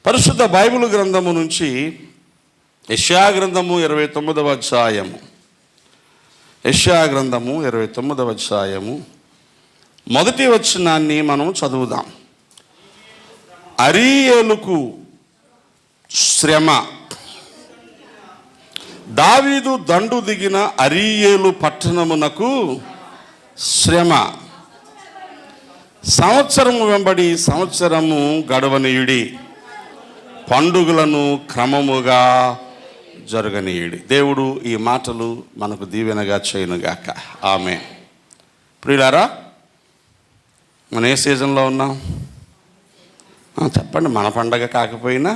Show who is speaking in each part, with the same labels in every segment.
Speaker 1: పరిశుద్ధ బైబిల్ గ్రంథము నుంచి యెషయా గ్రంథము 29వ అధ్యాయము. యెషయా గ్రంథము 29వ అధ్యాయము మొదటి వచనాన్ని మనం చదువుదాం. అరీయేలుకు శ్రమ. దావీదు దండు దిగిన అరీయేలు పట్టణమునకు శ్రమ. సంవత్సరము వెంబడి సంవత్సరము గడవనీయుడి, పండుగలను క్రమముగా జరగనీయుడి. దేవుడు ఈ మాటలు మనకు దీవెనగా చేయనుగాక. ఆమేన్. ప్రియులారా, మనం ఏ సీజన్లో ఉన్నాం చెప్పండి? మన పండగ కాకపోయినా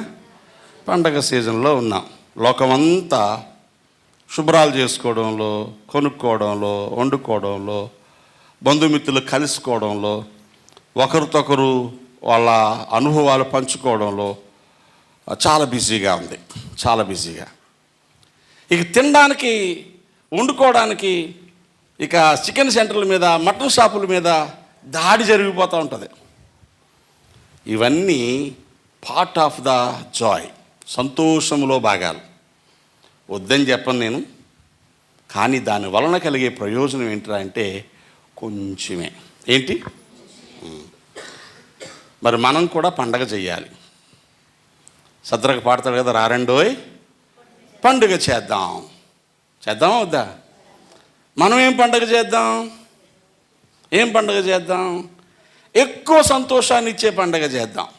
Speaker 1: పండగ సీజన్లో ఉన్నాం. లోకమంతా శుభ్రాలు చేసుకోవడంలో, కొనుక్కోవడంలో, వండుకోవడంలో, బంధుమిత్రులు కలుసుకోవడంలో, ఒకరితొకరు వాళ్ళ అనుభవాలు పంచుకోవడంలో చాలా బిజీగా ఉంది. చాలా బిజీగా. ఇక తినడానికి, వండుకోవడానికి ఇక చికెన్ సెంటర్ల మీద, మటన్ షాపుల మీద దాడి జరిగిపోతూ ఉంటుంది. ఇవన్నీ పార్ట్ ఆఫ్ ద జాయ్, సంతోషంలో భాగాలు. వద్దని చెప్పను నేను, కానీ దాని వలన కలిగే ప్రయోజనం ఏంటంటే అంటే కొంచెమే. ఏంటి? మరి మనం కూడా పండగ చెయ్యాలి. సద్రకు పాడతాడు కదా, రారండోయ్ పండుగ చేద్దాం. చేద్దామా వద్దా? మనం ఏం పండుగ చేద్దాం? ఏం పండుగ చేద్దాం? ఎక్కువ సంతోషాన్ని ఇచ్చే పండగ చేద్దాం.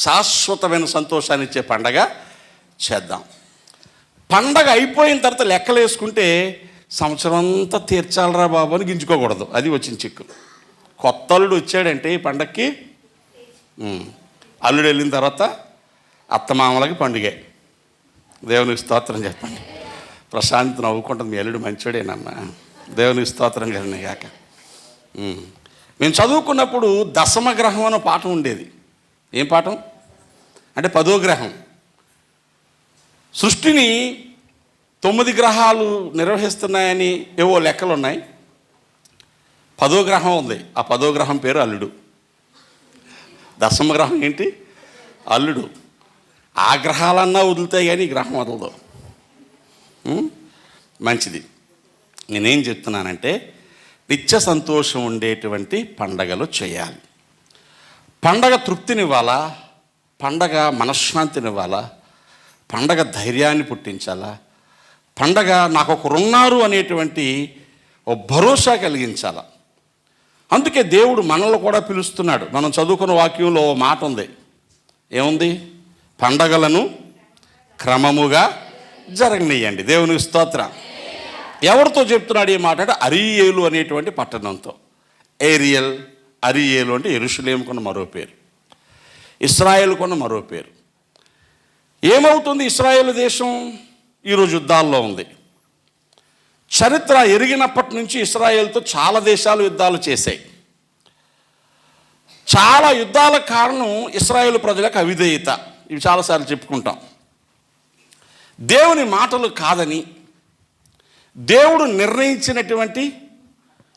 Speaker 1: శాశ్వతమైన సంతోషాన్ని ఇచ్చే పండగ చేద్దాం. పండగ అయిపోయిన తర్వాత లెక్కలు వేసుకుంటే సంవత్సరం అంతా తీర్చాలరా బాబు అని గింజుకోకూడదు. అది వచ్చిన చిక్కు. కొత్త అల్లుడు వచ్చాడంటే ఈ పండగకి, అల్లుడు వెళ్ళిన తర్వాత అత్తమామలకి పండుగే. దేవునికి స్తోత్రం చెప్పండి. ప్రశాంత్ నవ్వుకుంటుంది, మీ అల్లుడు మంచోడేనమ్మా. దేవునికి స్తోత్రం కలిగిన గాక. మేము చదువుకున్నప్పుడు దశమ గ్రహం అనే పాఠం ఉండేది. ఏం పాఠం అంటే 10వ గ్రహం. సృష్టిని 9 గ్రహాలు నిర్వహిస్తున్నాయని ఏవో లెక్కలు ఉన్నాయి. 10వ గ్రహం ఉంది. ఆ 10వ గ్రహం పేరు అల్లుడు. దశమ గ్రహం ఏంటి? అల్లుడు. ఆ గ్రహాలన్నా వదులుతాయి కానీ ఈ గ్రహం వదలదు. మంచిది. నేనేం చెప్తున్నానంటే నిత్య సంతోషం ఉండేటువంటి పండగలు చేయాలి. పండగ తృప్తినివ్వాలా, పండగ మనశ్శాంతినివ్వాలా, పండగ ధైర్యాన్ని పుట్టించాలా, పండగ నాకు ఒకరున్నారు అనేటువంటి ఓ భరోసా కలిగించాలా. అందుకే దేవుడు మనల్ని కూడా పిలుస్తున్నాడు. మనం చదువుకున్న వాక్యంలో ఓ మాట ఉంది. ఏముంది? పండగలను క్రమముగా జరగనీయండి. దేవునికి స్తోత్రం. ఎవరితో చెప్తున్నాడు ఈ మాట అంటే అరీయేలు అనేటువంటి పట్టణంతో. అరీయేలు అంటే యెరూషలేముకున్న మరో పేరు, ఇశ్రాయేలుకున్న మరో పేరు. ఏమవుతుంది? ఇశ్రాయేలు దేశం ఈరోజు యుద్ధాల్లో ఉంది. చరిత్ర ఎరిగినప్పటి నుంచి ఇశ్రాయేలుతో చాలా దేశాలు యుద్ధాలు చేశాయి. చాలా యుద్ధాల కారణం ఇశ్రాయేలు ప్రజలకు అవిధేయత. ఇవి చాలాసార్లు చెప్పుకుంటాం. దేవుని మాటలు కాదని, దేవుడు నిర్ణయించినటువంటి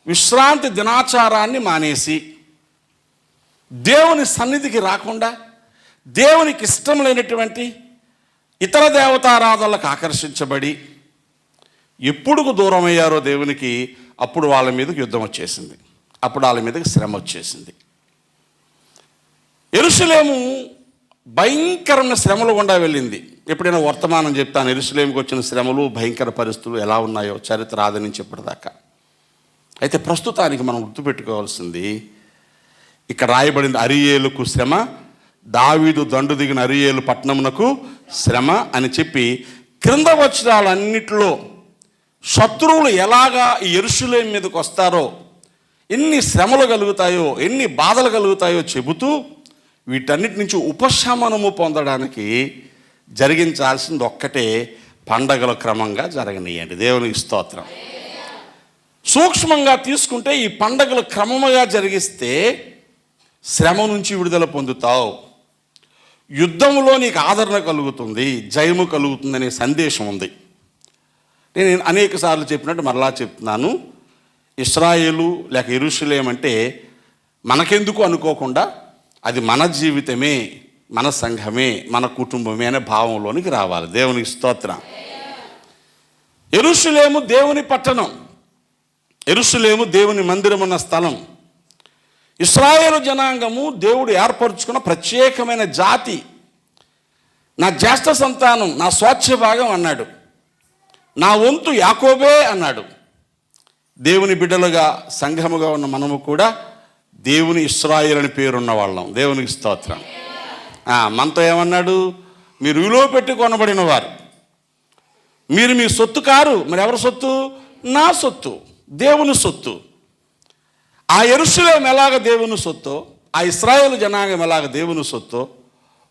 Speaker 1: విశ్రాంతి దినాచారాన్ని మానేసి, దేవుని సన్నిధికి రాకుండా, దేవునికి ఇష్టం లేనటువంటి ఇతర దేవతారాధనలకు ఆకర్షించబడి ఎప్పుడు దూరమయ్యారో దేవునికి, అప్పుడు వాళ్ళ మీదకి యుద్ధం వచ్చేసింది. అప్పుడు వాళ్ళ మీదకి శ్రమ వచ్చేసింది. యెరూషలేము భయంకరమైన శ్రమలు గుండా వెళ్ళింది. ఎప్పుడైనా వర్తమానం చెప్తాను, యెరూషలేముకి వచ్చిన శ్రమలు, భయంకర పరిస్థితులు ఎలా ఉన్నాయో చరిత్ర ఆదరించి ఇప్పటిదాకా. అయితే ప్రస్తుతానికి మనం గుర్తుపెట్టుకోవాల్సింది, ఇక్కడ రాయబడింది అరీయేలుకు శ్రమ, దావీదు దండు దిగిన అరీయేలు పట్టణమునకు శ్రమ అని చెప్పి క్రింద వచనాలన్నిటిలో శత్రువులు ఎలాగా ఈ యెరూషలేము మీదకి వస్తారో, ఎన్ని శ్రమలు కలుగుతాయో, ఎన్ని బాధలు కలుగుతాయో చెబుతూ వీటన్నిటి నుంచి ఉపశమనము పొందడానికి జరిగించాల్సింది ఒక్కటే, పండగల క్రమంగా జరగనీయండి. దేవునికి స్తోత్రం. సూక్ష్మంగా తీసుకుంటే ఈ పండగలు క్రమముగా జరిగిస్తే శ్రమ నుంచి విడుదల పొందుతావు, యుద్ధంలో నీకు ఆదరణ కలుగుతుంది, జయము కలుగుతుందనే సందేశం ఉంది. నేను అనేక సార్లు చెప్పినట్టు మరలా చెప్తున్నాను. ఇశ్రాయేలు లేక యెరూషలేం అంటే మనకెందుకు అనుకోకుండా అది మన జీవితమే, మన సంఘమే, మన కుటుంబమే అనే భావంలోనికి రావాలి. దేవునికి స్తోత్రం. యెరూషలేము దేవుని పట్టణం, యెరూషలేము దేవుని మందిరం ఉన్న స్థలం. ఇశ్రాయేలు జనాంగము దేవుడు ఏర్పరచుకున్న ప్రత్యేకమైన జాతి. నా జ్యేష్ఠ సంతానం, నా స్వాస్థ్య భాగం అన్నాడు. నా వంతు యాకోబే అన్నాడు. దేవుని బిడ్డలుగా సంఘముగా ఉన్న మనము కూడా దేవుని ఇశ్రాయేలు అని పేరున్న వాళ్ళం. దేవునికి స్తోత్రం. మనతో ఏమన్నాడు? మీరు విలువ పెట్టి కొనబడిన వారు, మీరు మీ సొత్తు కారు. మరి ఎవరి సొత్తు? నా సొత్తు, దేవుని సొత్తు. ఆ యెరూషలేము ఎలాగ దేవుని సొత్తు, ఆ ఇశ్రాయేలు జనాంగం ఎలాగ దేవుని సొత్తు,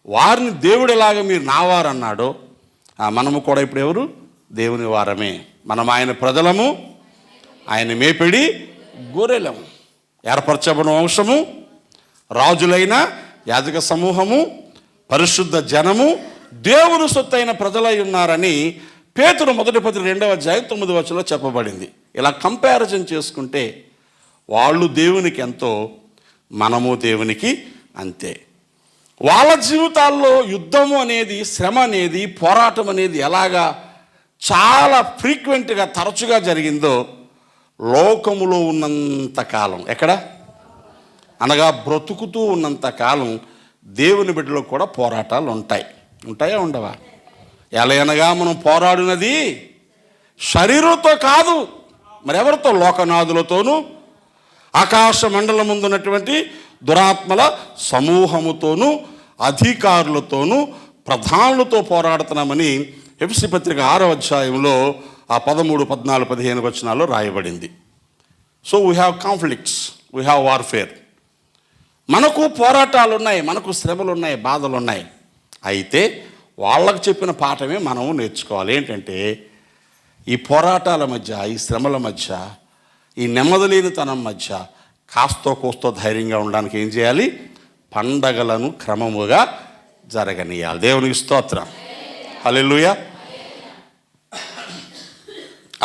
Speaker 1: వారిని దేవుడు ఎలాగ మీరు నావారు అన్నాడో, మనము కూడా ఇప్పుడు ఎవరు? దేవుని వారమే. మనం ఆయన ప్రజలము, ఆయన మేపిడి గొర్రెలము, ఏర్పరచబడిన వంశము, రాజులైన యాజక సమూహము, పరిశుద్ధ జనము, దేవుని సొత్తైన ప్రజలై ఉన్నారని పేతురు 1 పత్రిక 2వ అధ్యాయం 9వ వచనంలో చెప్పబడింది. ఇలా కంపారిజన్ చేసుకుంటే వాళ్ళు దేవునికి ఎంతో, మనము దేవునికి అంతే. వాళ్ళ జీవితాల్లో యుద్ధము అనేది, శ్రమ అనేది, పోరాటం అనేది ఎలాగా చాలా ఫ్రీక్వెంట్గా, తరచుగా జరిగిందో లోకములో ఉన్నంత కాలం, ఎక్కడ అనగా బ్రతుకుతూ ఉన్నంత కాలం దేవుని బిడ్డలో కూడా పోరాటాలు ఉంటాయా ఉండవా? ఎలా అనగా మనం పోరాడినది శరీరంతో కాదు, మరి ఎవరితో? లోకనాథులతోనూ ఆకాశ మండలం ముందు ఉన్నటువంటి దురాత్మల సమూహముతోనూ అధికారులతోనూ ప్రధానులతో పోరాడుతున్నామని ఎఫెసీ పత్రిక 6వ అధ్యాయంలో 13, 14, 15 వచనాల్లో రాయబడింది. So we have conflicts, we have warfare. మనకు పోరాటాలు ఉన్నాయి, మనకు శ్రమలు ఉన్నాయి, బాధలు ఉన్నాయి. అయితే వాళ్ళకు చెప్పిన పాఠమే మనము నేర్చుకోవాలి. ఏంటంటే ఈ పోరాటాల మధ్య, ఈ శ్రమల మధ్య, ఈ నెమ్మదిలేనితనం మధ్య కాస్తో కోస్తో ధైర్యంగా ఉండడానికి ఏం చేయాలి? పండగలను క్రమముగా జరగనీయాలి. దేవునికి స్తోత్రం. హల్లెలూయా.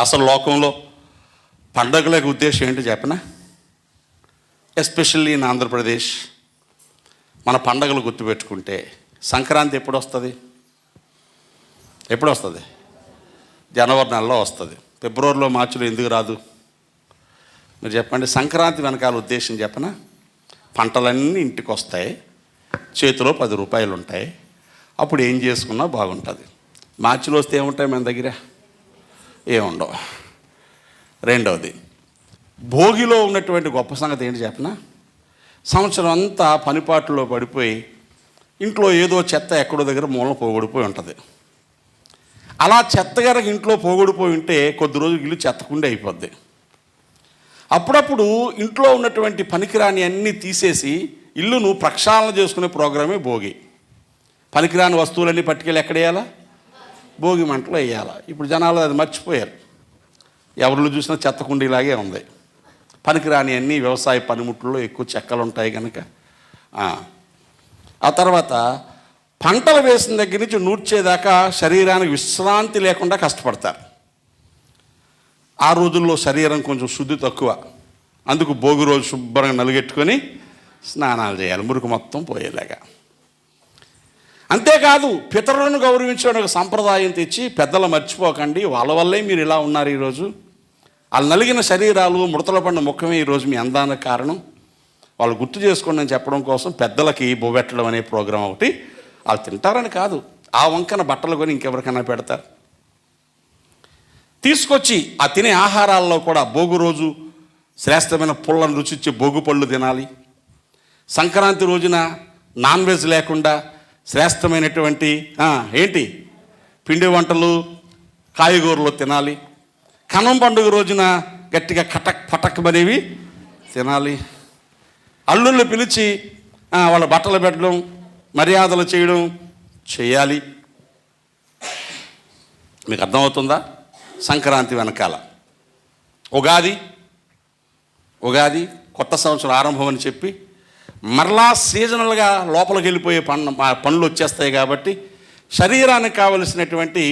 Speaker 1: అసలు లోకంలో పండగలకు ఉద్దేశం ఏంటి చెప్పనా? ఎస్పెషల్లీ ఇన్ ఆంధ్రప్రదేశ్ మన పండగలు గుర్తుపెట్టుకుంటే సంక్రాంతి ఎప్పుడు వస్తుంది? జనవరి నెలలో వస్తుంది. ఫిబ్రవరిలో, మార్చిలో ఎందుకు రాదు? మీరు చెప్పండి. సంక్రాంతి వెనకాల ఉద్దేశం చెప్పనా? పంటలన్నీ ఇంటికి వస్తాయి, చేతిలో 10 రూపాయలు ఉంటాయి, అప్పుడు ఏం చేసుకున్నా బాగుంటుంది. మార్చిలో వస్తే ఏముంటాయి మన దగ్గర? ఏముండవు. రెండవది, భోగిలో ఉన్నటువంటి గొప్ప సంగతి ఏంటి చెప్పనా? సంవత్సరం అంతా పనిపాట్లలో పడిపోయి ఇంట్లో ఏదో చెత్త ఎక్కడో దగ్గర మూలన పోగొడిపోయి ఉంటుంది. అలా చెత్త గనక ఇంట్లో పోగొడిపోయి ఉంటే కొద్ది రోజులు ఇల్లు చెత్తకుండే అయిపోద్ది. అప్పుడప్పుడు ఇంట్లో ఉన్నటువంటి పనికిరాని అన్నీ తీసేసి ఇల్లును ప్రక్షాళన చేసుకునే ప్రోగ్రామే భోగి. పనికిరాని వస్తువులన్నీ పట్టుకెళ్ళి ఎక్కడ వేయాలా? భోగి మంటలో వేయాలా. ఇప్పుడు జనాలు అది మర్చిపోయారు. ఎవరిలో చూసినా చెత్తకుండీలాగే ఉంది. పనికిరాని అన్నీ వ్యవసాయ పనిముట్లలో ఎక్కువ చెక్కలు ఉంటాయి కనుక. ఆ తర్వాత పంటలు వేసిన దగ్గర నుంచి నూర్చేదాకా శరీరానికి విశ్రాంతి లేకుండా కష్టపడతారు. ఆ రోజుల్లో శరీరం కొంచెం శుద్ధి తక్కువ, అందుకు భోగి రోజు శుభ్రంగా నలుగెట్టుకొని స్నానాలు చేయాలి, మురికి మొత్తం పోయేలాగా. అంతేకాదు పితరులను గౌరవించడం ఒక సంప్రదాయం తెచ్చి పెద్దలు మర్చిపోకండి, వాళ్ళ వల్లే మీరు ఇలా ఉన్నారు ఈరోజు. వాళ్ళు నలిగిన శరీరాలు, ముడతల పడిన ముఖమే ఈరోజు మీ అందానికి కారణం. వాళ్ళు గుర్తు చేసుకోండి అని చెప్పడం కోసం పెద్దలకి బొబెట్టడం అనే ప్రోగ్రాం ఒకటి. వాళ్ళు తింటారని కాదు, ఆ వంకన బట్టలు కొని ఇంకెవరికైనా పెడతారు. తీసుకొచ్చి ఆ తినే ఆహారాల్లో కూడా భోగి రోజు శ్రేష్టమైన పుల్లను రుచిచ్చే భోగి పళ్ళు తినాలి. సంక్రాంతి రోజున నాన్ వెజ్ లేకుండా శ్రేష్టమైనటువంటి ఏంటి పిండి వంటలు, కాయగూరలు తినాలి. కనం పండుగ రోజున గట్టిగా కటక్ పటక్ అనేవి తినాలి. అల్లుళ్ళు పిలిచి వాళ్ళ బట్టలు పెట్టడం, మర్యాదలు చేయడం చేయాలి. మీకు అర్థమవుతుందా? సంక్రాంతి వెనకాల ఉగాది కొత్త సంవత్సరం ఆరంభం అని చెప్పి మరలా సీజనల్గా లోపలికి వెళ్ళిపోయే పనులు వచ్చేస్తాయి కాబట్టి శరీరానికి కావలసినటువంటి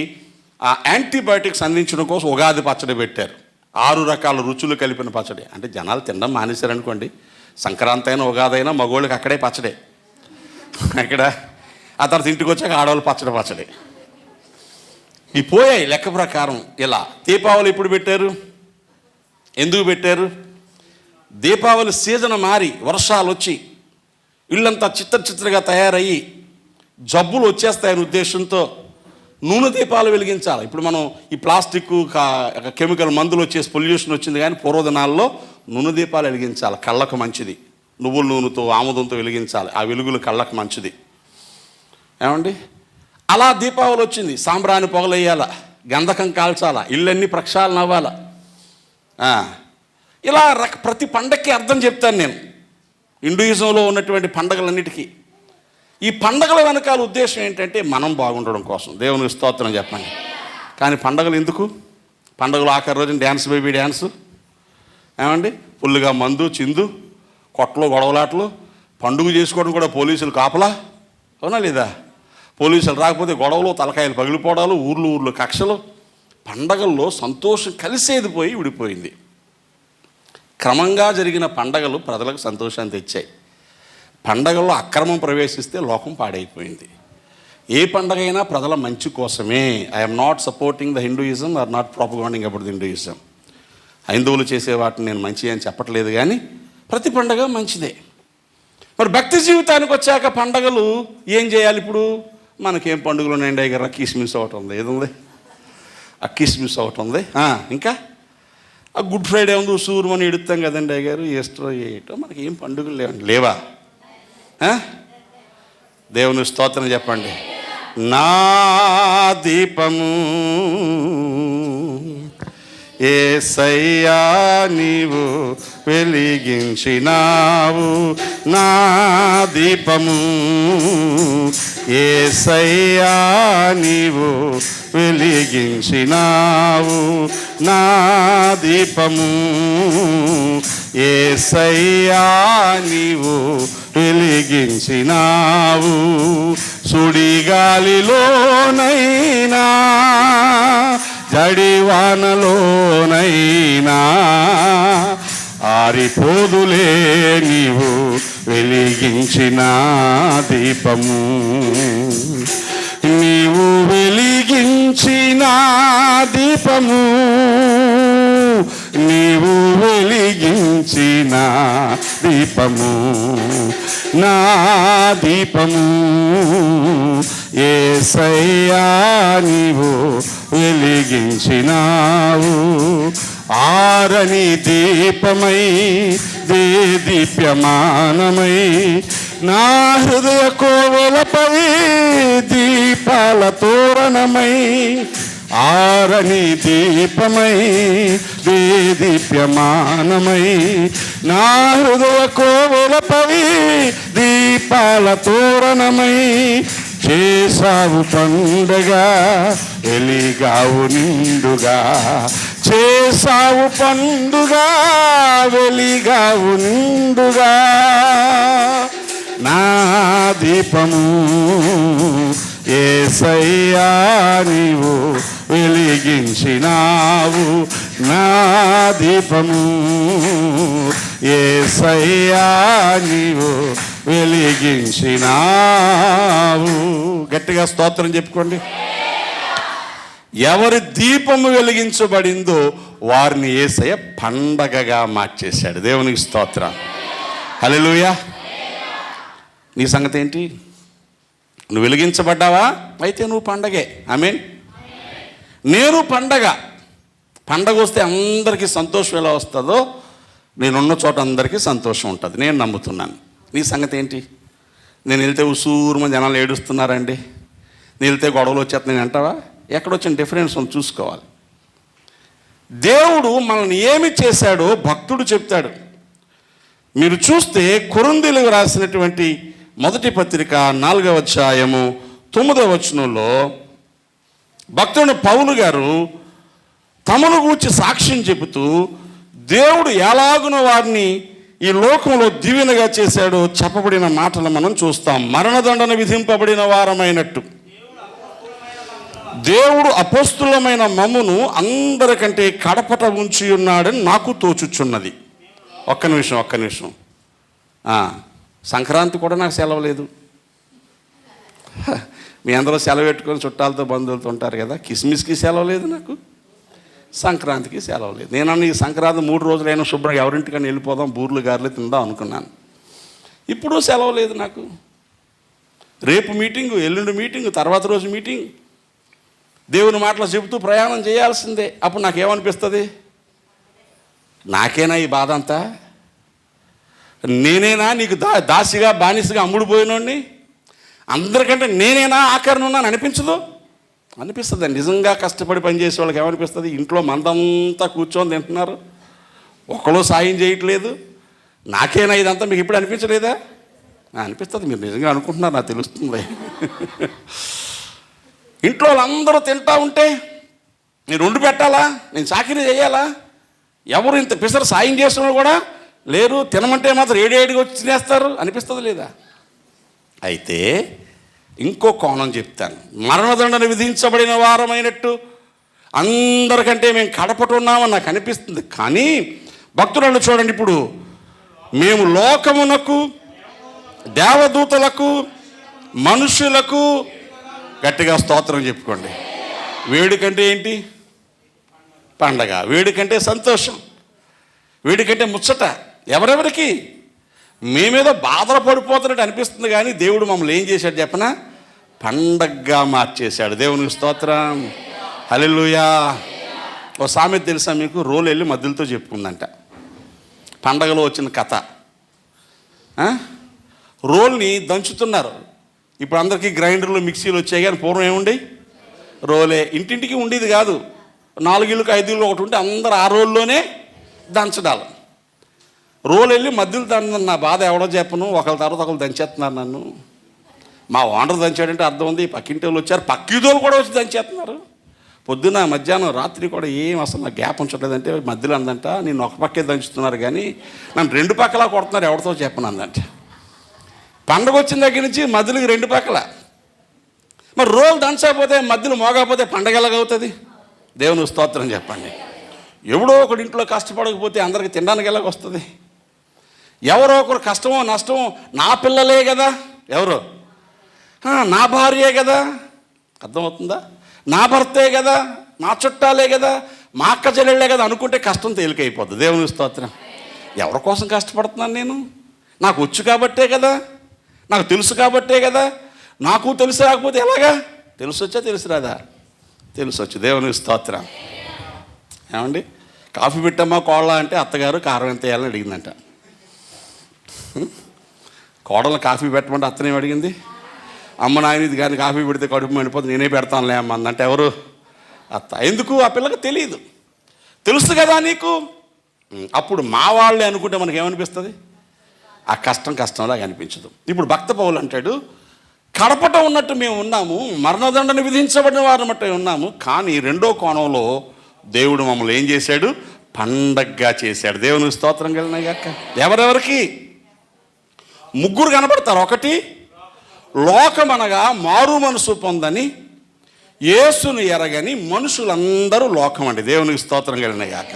Speaker 1: ఆ యాంటీబయాటిక్స్ అందించడం కోసం ఉగాది పచ్చడి పెట్టారు. 6 రకాల రుచులు కలిపిన పచ్చడి. అంటే జనాలు తినడం మానేశారనుకోండి, సంక్రాంతి అయినా ఉగాది అయినా మగోళ్ళకి అక్కడే పచ్చడే. ఇక్కడ ఆ తర్వాత ఇంటికి వచ్చాక ఆడవాళ్ళు పచ్చడి. ఇవి పోయాయి లెక్క ప్రకారం. ఇలా దీపావళి ఎప్పుడు పెట్టారు? ఎందుకు పెట్టారు? దీపావళి సీజన్ మారి వర్షాలు వచ్చి ఇళ్ళంతా చిత్రగా తయారయ్యి జబ్బులు వచ్చేస్తాయనే ఉద్దేశంతో నూనె దీపాలు వెలిగించాలి. ఇప్పుడు మనం ఈ ప్లాస్టిక్ కెమికల్ మందులు వచ్చేసి పొల్యూషన్ వచ్చింది, కానీ పూర్వదినాల్లో నూనె దీపాలు వెలిగించాలి. కళ్ళకు మంచిది. నువ్వుల నూనెతో ఆముదంతో వెలిగించాలి. ఆ వెలుగులు కళ్ళకు మంచిది. ఏమండి, అలా దీపావళి వచ్చింది. సాంబ్రాణి పొగలేయాల, గంధకం కాల్చాల, ఇళ్ళన్నీ ప్రక్షాళన అవ్వాల. ఇలా ప్రతి పండగకి అర్థం చెప్తాను నేను. హిందూయిజంలో ఉన్నటువంటి పండగలన్నిటికీ ఈ పండగల వెనకాల ఉద్దేశం ఏంటంటే మనం బాగుండడం కోసం. దేవునికి స్తోత్రం చెప్పండి. కానీ పండగలు ఎందుకు? పండగలు ఆఖరి రోజున డ్యాన్స్, బేబీ డ్యాన్సు, ఏమండి, ఫుల్గా మందు చిందు, కొట్టలు గొడవలాటలు, పండుగ చేసుకోవడం కూడా పోలీసులు కాపలా, అవునా లేదా? పోలీసులు రాకపోతే గొడవలు, తలకాయలు పగిలిపోవడాలు, ఊర్లు కక్షలు. పండగల్లో సంతోషం కలిసేది పోయి విడిపోయింది. క్రమంగా జరిగిన పండగలు ప్రజలకు సంతోషాన్ని తెచ్చాయి. పండగల్లో అక్రమం ప్రవేశిస్తే లోకం పాడైపోయింది. ఏ పండగ అయినా ప్రజల మంచి కోసమే. I'm not supporting the Hinduism or not propaganding about the Hinduism. హైందవులు చేసే వాటిని నేను మంచి అని చెప్పట్లేదు, కానీ ప్రతి పండగ మంచిదే. మరి భక్తి జీవితానికి వచ్చాక పండగలు ఏం చేయాలి? ఇప్పుడు మనకేం పండుగలు ఉన్నాయండి దగ్గర? కిస్మిస్ ఒకటి ఉంది, ఏది ఉంది? ఆ కిస్మిస్ ఒకటి ఉంది. ఇంకా ఆ గుడ్ ఫ్రైడే ఉంది, సూర్యమని ఎడుతాం కదండి అయ్యారు. ఈస్టర్ ఏటో మనకి ఏం పండుగలు లేవండి. లేవా? దేవుని స్తోత్రం చెప్పండి. నా దీపము యేసయ్యా నీవు వెలిగించినావు, నా దీపము యేసయ్యా నీవు వెలిగించినావు, నా దీపము యేసయ్యా నీవు వెలిగించినావు. సుడిగాలిలోనైనా జడివానలోనైనా ఆరిపోదులే నీవు వెలిగించిన దీపము, నీవు వెలిగించిన దీపము, నీవు వెలిగించిన దీపము, నా దీపము యేసయ్యా నీవు వెలిగించినావు. ఆరని దీపమై దీప్యమానమై నా హృదయ కోవెలపై దీపాల తోరణమై, ఆరని దీపమై దీప్యమానమై నా హృదయ కోవెలపై దీపాల తోరణమై, చేసావు పండగ వెలిగావు నిండుగా, చేసావు పండుగ వెలిగావు నిండుగా, నా దీపము యేసయ్యా నీవు వెలిగించినావు, నా దీపము యేసయ్యా నీవు వెలిగించినావు. గట్టిగా స్తోత్రం చెప్పుకోండి. ఎవరి దీపము వెలిగించబడిందో వారిని యేసయ్య పండగగా మార్చేశాడు. దేవునికి స్తోత్రం. హల్లెలూయా. నీ సంగతి ఏంటి? నువ్వు వెలిగించబడ్డావా? అయితే నువ్వు పండగే. ఆమేన్. నేను పండగ. పండగ వస్తే అందరికీ సంతోషం ఎలా వస్తుందో నేనున్న చోట అందరికీ సంతోషం ఉంటుంది. నేను నమ్ముతున్నాను. నీ సంగతి ఏంటి? నేను వెళ్తే ఉసూరుమని జనాలు ఏడుస్తున్నారండి, నేను వెళ్తే గొడవలు వచ్చేస్తున్నాయి అంటావా? ఎక్కడొచ్చిన డిఫరెన్స్ ఉంది చూసుకోవాలి. దేవుడు మనల్ని ఏమి చేశాడో భక్తుడు చెప్తాడు. మీరు చూస్తే కొరింథీయులకు రాసినటువంటి మొదటి పత్రిక 4వ అధ్యాయము 9వ వచనంలో భక్తుడు పౌలు గారు తమను గూర్చి సాక్ష్యం చెబుతూ దేవుడు ఎలాగున వారిని ఈ లోకంలో దీవెనగా చేశాడో చెప్పబడిన మాటలు మనం చూస్తాం. మరణదండన విధింపబడిన వారమైనట్టు దేవుడు అపోస్తులమైన మమ్మును అందరికంటే కడపట ఉంచి ఉన్నాడని నాకు తోచుచున్నది. ఒక్క నిమిషం. సంక్రాంతి కూడా నాకు సెలవు లేదు. మీ అందరూ సెలవు పెట్టుకొని చుట్టాలతో బంధువులతో ఉంటారు కదా. కిస్మిస్కి సెలవు లేదు, నాకు సంక్రాంతికి సెలవు లేదు. నేనన్నా ఈ సంక్రాంతి 3 రోజులైనా శుభ్రంగా ఎవరింటికన్నా వెళ్ళిపోదాం, బూర్లు గారెలు తిందాం అనుకున్నాను. ఇప్పుడు సెలవు లేదు నాకు. రేపు మీటింగు, ఎల్లుండి మీటింగు, తర్వాత రోజు మీటింగ్, దేవుని మాటలు చెబుతూ ప్రయాణం చేయాల్సిందే. అప్పుడు నాకేమనిపిస్తుంది? నాకేనా ఈ బాధ అంతా? నేనేనా నీకు దాసిగా బానిసగా అమ్ముడుపోయినోడిని? అందరికంటే నేనేనా ఆఖరణ ఉన్నాను అనిపించదు? అనిపిస్తుంది. నిజంగా కష్టపడి పనిచేసే వాళ్ళకి ఏమనిపిస్తుంది? ఇంట్లో మందంతా కూర్చొని తింటున్నారు, ఒకళ్ళు సాయం చేయట్లేదు, నాకేనా ఇదంతా? మీకు ఇప్పుడు అనిపించలేదా? అనిపిస్తుంది. మీరు నిజంగా అనుకుంటున్నారు, నాకు తెలుస్తుంది. ఇంట్లో వాళ్ళందరూ తింటా ఉంటే నేను వండి పెట్టాలా, నేను చాకరీ చేయాలా? ఎవరు ఇంత పిసరు సాయం చేసిన వాళ్ళు కూడా లేరు. తినమంటే మాత్రం ఏడేడిగా వచ్చి తినేస్తారు. అనిపిస్తుంది లేదా? అయితే ఇంకో కోణం చెప్తాను. మరణదండన విధించబడిన వారమైనట్టు అందరికంటే మేము కడపటున్నామని నాకు అనిపిస్తుంది. కానీ భక్తులను చూడండి, ఇప్పుడు మేము లోకమునకు, దేవదూతలకు, మనుషులకు, గట్టిగా స్తోత్రం చెప్పుకోండి. వేడుకంటే ఏంటి? పండగ. వేడుకంటే సంతోషం, వేడుకంటే ముచ్చట. ఎవరెవరికి? మేమేదో బాధలు పడిపోతున్నట్టు అనిపిస్తుంది, కానీ దేవుడు మమ్మల్ని ఏం చేశాడు చెప్పనా? పండగగా మార్చేశాడు. దేవునికి స్తోత్రం, హల్లెలూయా. ఓ సామెత తెలుసా మీకు? రోలు వెళ్ళి మధ్యలతో చెప్పుకుందంట. పండగలో వచ్చిన కథ. రోల్ని దంచుతున్నారు. ఇప్పుడు అందరికీ గ్రైండర్లు, మిక్సీలు వచ్చాయి, కానీ పూర్వం ఏముండే? రోలే. ఇంటింటికి ఉండేది కాదు. 4 ఇళ్ళకి 5 ఇళ్ళు ఒకటి ఉంటే అందరు ఆ రోల్లోనే దంచడాలు. రోలు వెళ్ళి మధ్యలో దంచడం. నా బాధ ఎవడో చెప్పను, ఒకరి తర్వాత ఒకరు దంచేస్తున్నారు నన్ను. మా ఓనర్ దంచాడంటే అర్థం ఉంది. పక్కింటి వాళ్ళు వచ్చారు, పక్కిదోళ్ళు కూడా వచ్చి దంచేస్తున్నారు. పొద్దున, మధ్యాహ్నం, రాత్రి కూడా ఏం అసలు నాకు గ్యాప్ ఉంచట్లేదంటే మధ్యలో అందంట, నేను ఒక పక్కే దంచుతున్నారు కానీ నన్ను 2 పక్కలా కొడుతున్నారు, ఎవరితో చెప్పను అందంట. పండగ వచ్చిన దగ్గర నుంచి మధ్యలోకి 2 పక్కల. మరి రోలు దంచకపోతే, మధ్యలో మోగకపోతే పండగ ఎలాగవుతుంది? దేవుని స్తోత్రం చెప్పండి. ఎవడో ఒకటి ఇంట్లో కష్టపడకపోతే అందరికి తినడానికి ఎలాగొస్తుంది? ఎవరో ఒకరు కష్టమో నష్టమో నా పిల్లలే కదా, ఎవరు? నా భార్యే కదా, అర్థమవుతుందా? నా భర్తే కదా, నా చుట్టాలే కదా, మా అక్క చెల్లెళ్ళే కదా అనుకుంటే కష్టం తేలికైపోద్ది. దేవుని స్తోత్రం. ఎవరి కోసం కష్టపడుతున్నాను నేను? నాకు వచ్చు కాబట్టే కదా, నాకు తెలుసు కాబట్టే కదా. నాకు తెలుసు రాకపోతే ఎలాగా? తెలుసు వచ్చా, తెలుసు రాదా? తెలుసు వచ్చు. దేవుని స్తోత్రం. ఏమండి, కాఫీ పెట్టమ్మా కోళ్ళ అంటే అత్తగారు కారం ఎంత వేయాలని అడిగిందంట. కోడలు కాఫీ పెట్టమంటే అత్తనేం అడిగింది? అమ్మ నాయన ఇది కానీ కాఫీ పెడితే కడుపు మండిపోతే నేనే పెడతానులే అమ్మ అందంటే ఎవరు? అత్త. ఎందుకు? ఆ పిల్లకి తెలియదు. తెలుసు కదా నీకు. అప్పుడు మా వాళ్ళే అనుకుంటే మనకి ఏమనిపిస్తుంది? ఆ కష్టం కష్టంలాగా అనిపించదు. ఇప్పుడు భక్త పౌలు అంటాడు, కడపట ఉన్నట్టు మేము ఉన్నాము, మరణదండన విధించబడిన వారి మట్టే ఉన్నాము, కానీ రెండో కోణంలో దేవుడు మమ్మల్ని ఏం చేశాడు? పండగగా చేశాడు. దేవునికి స్తోత్రం కలిగినాక. ఎవరెవరికి? 3 కనబడతారు. ఒకటి, లోకమనగా మారు మనసు పొందని యేసును ఎరగని మనుషులందరూ లోకం అండి. దేవునికి స్తోత్రం కలిగినాక.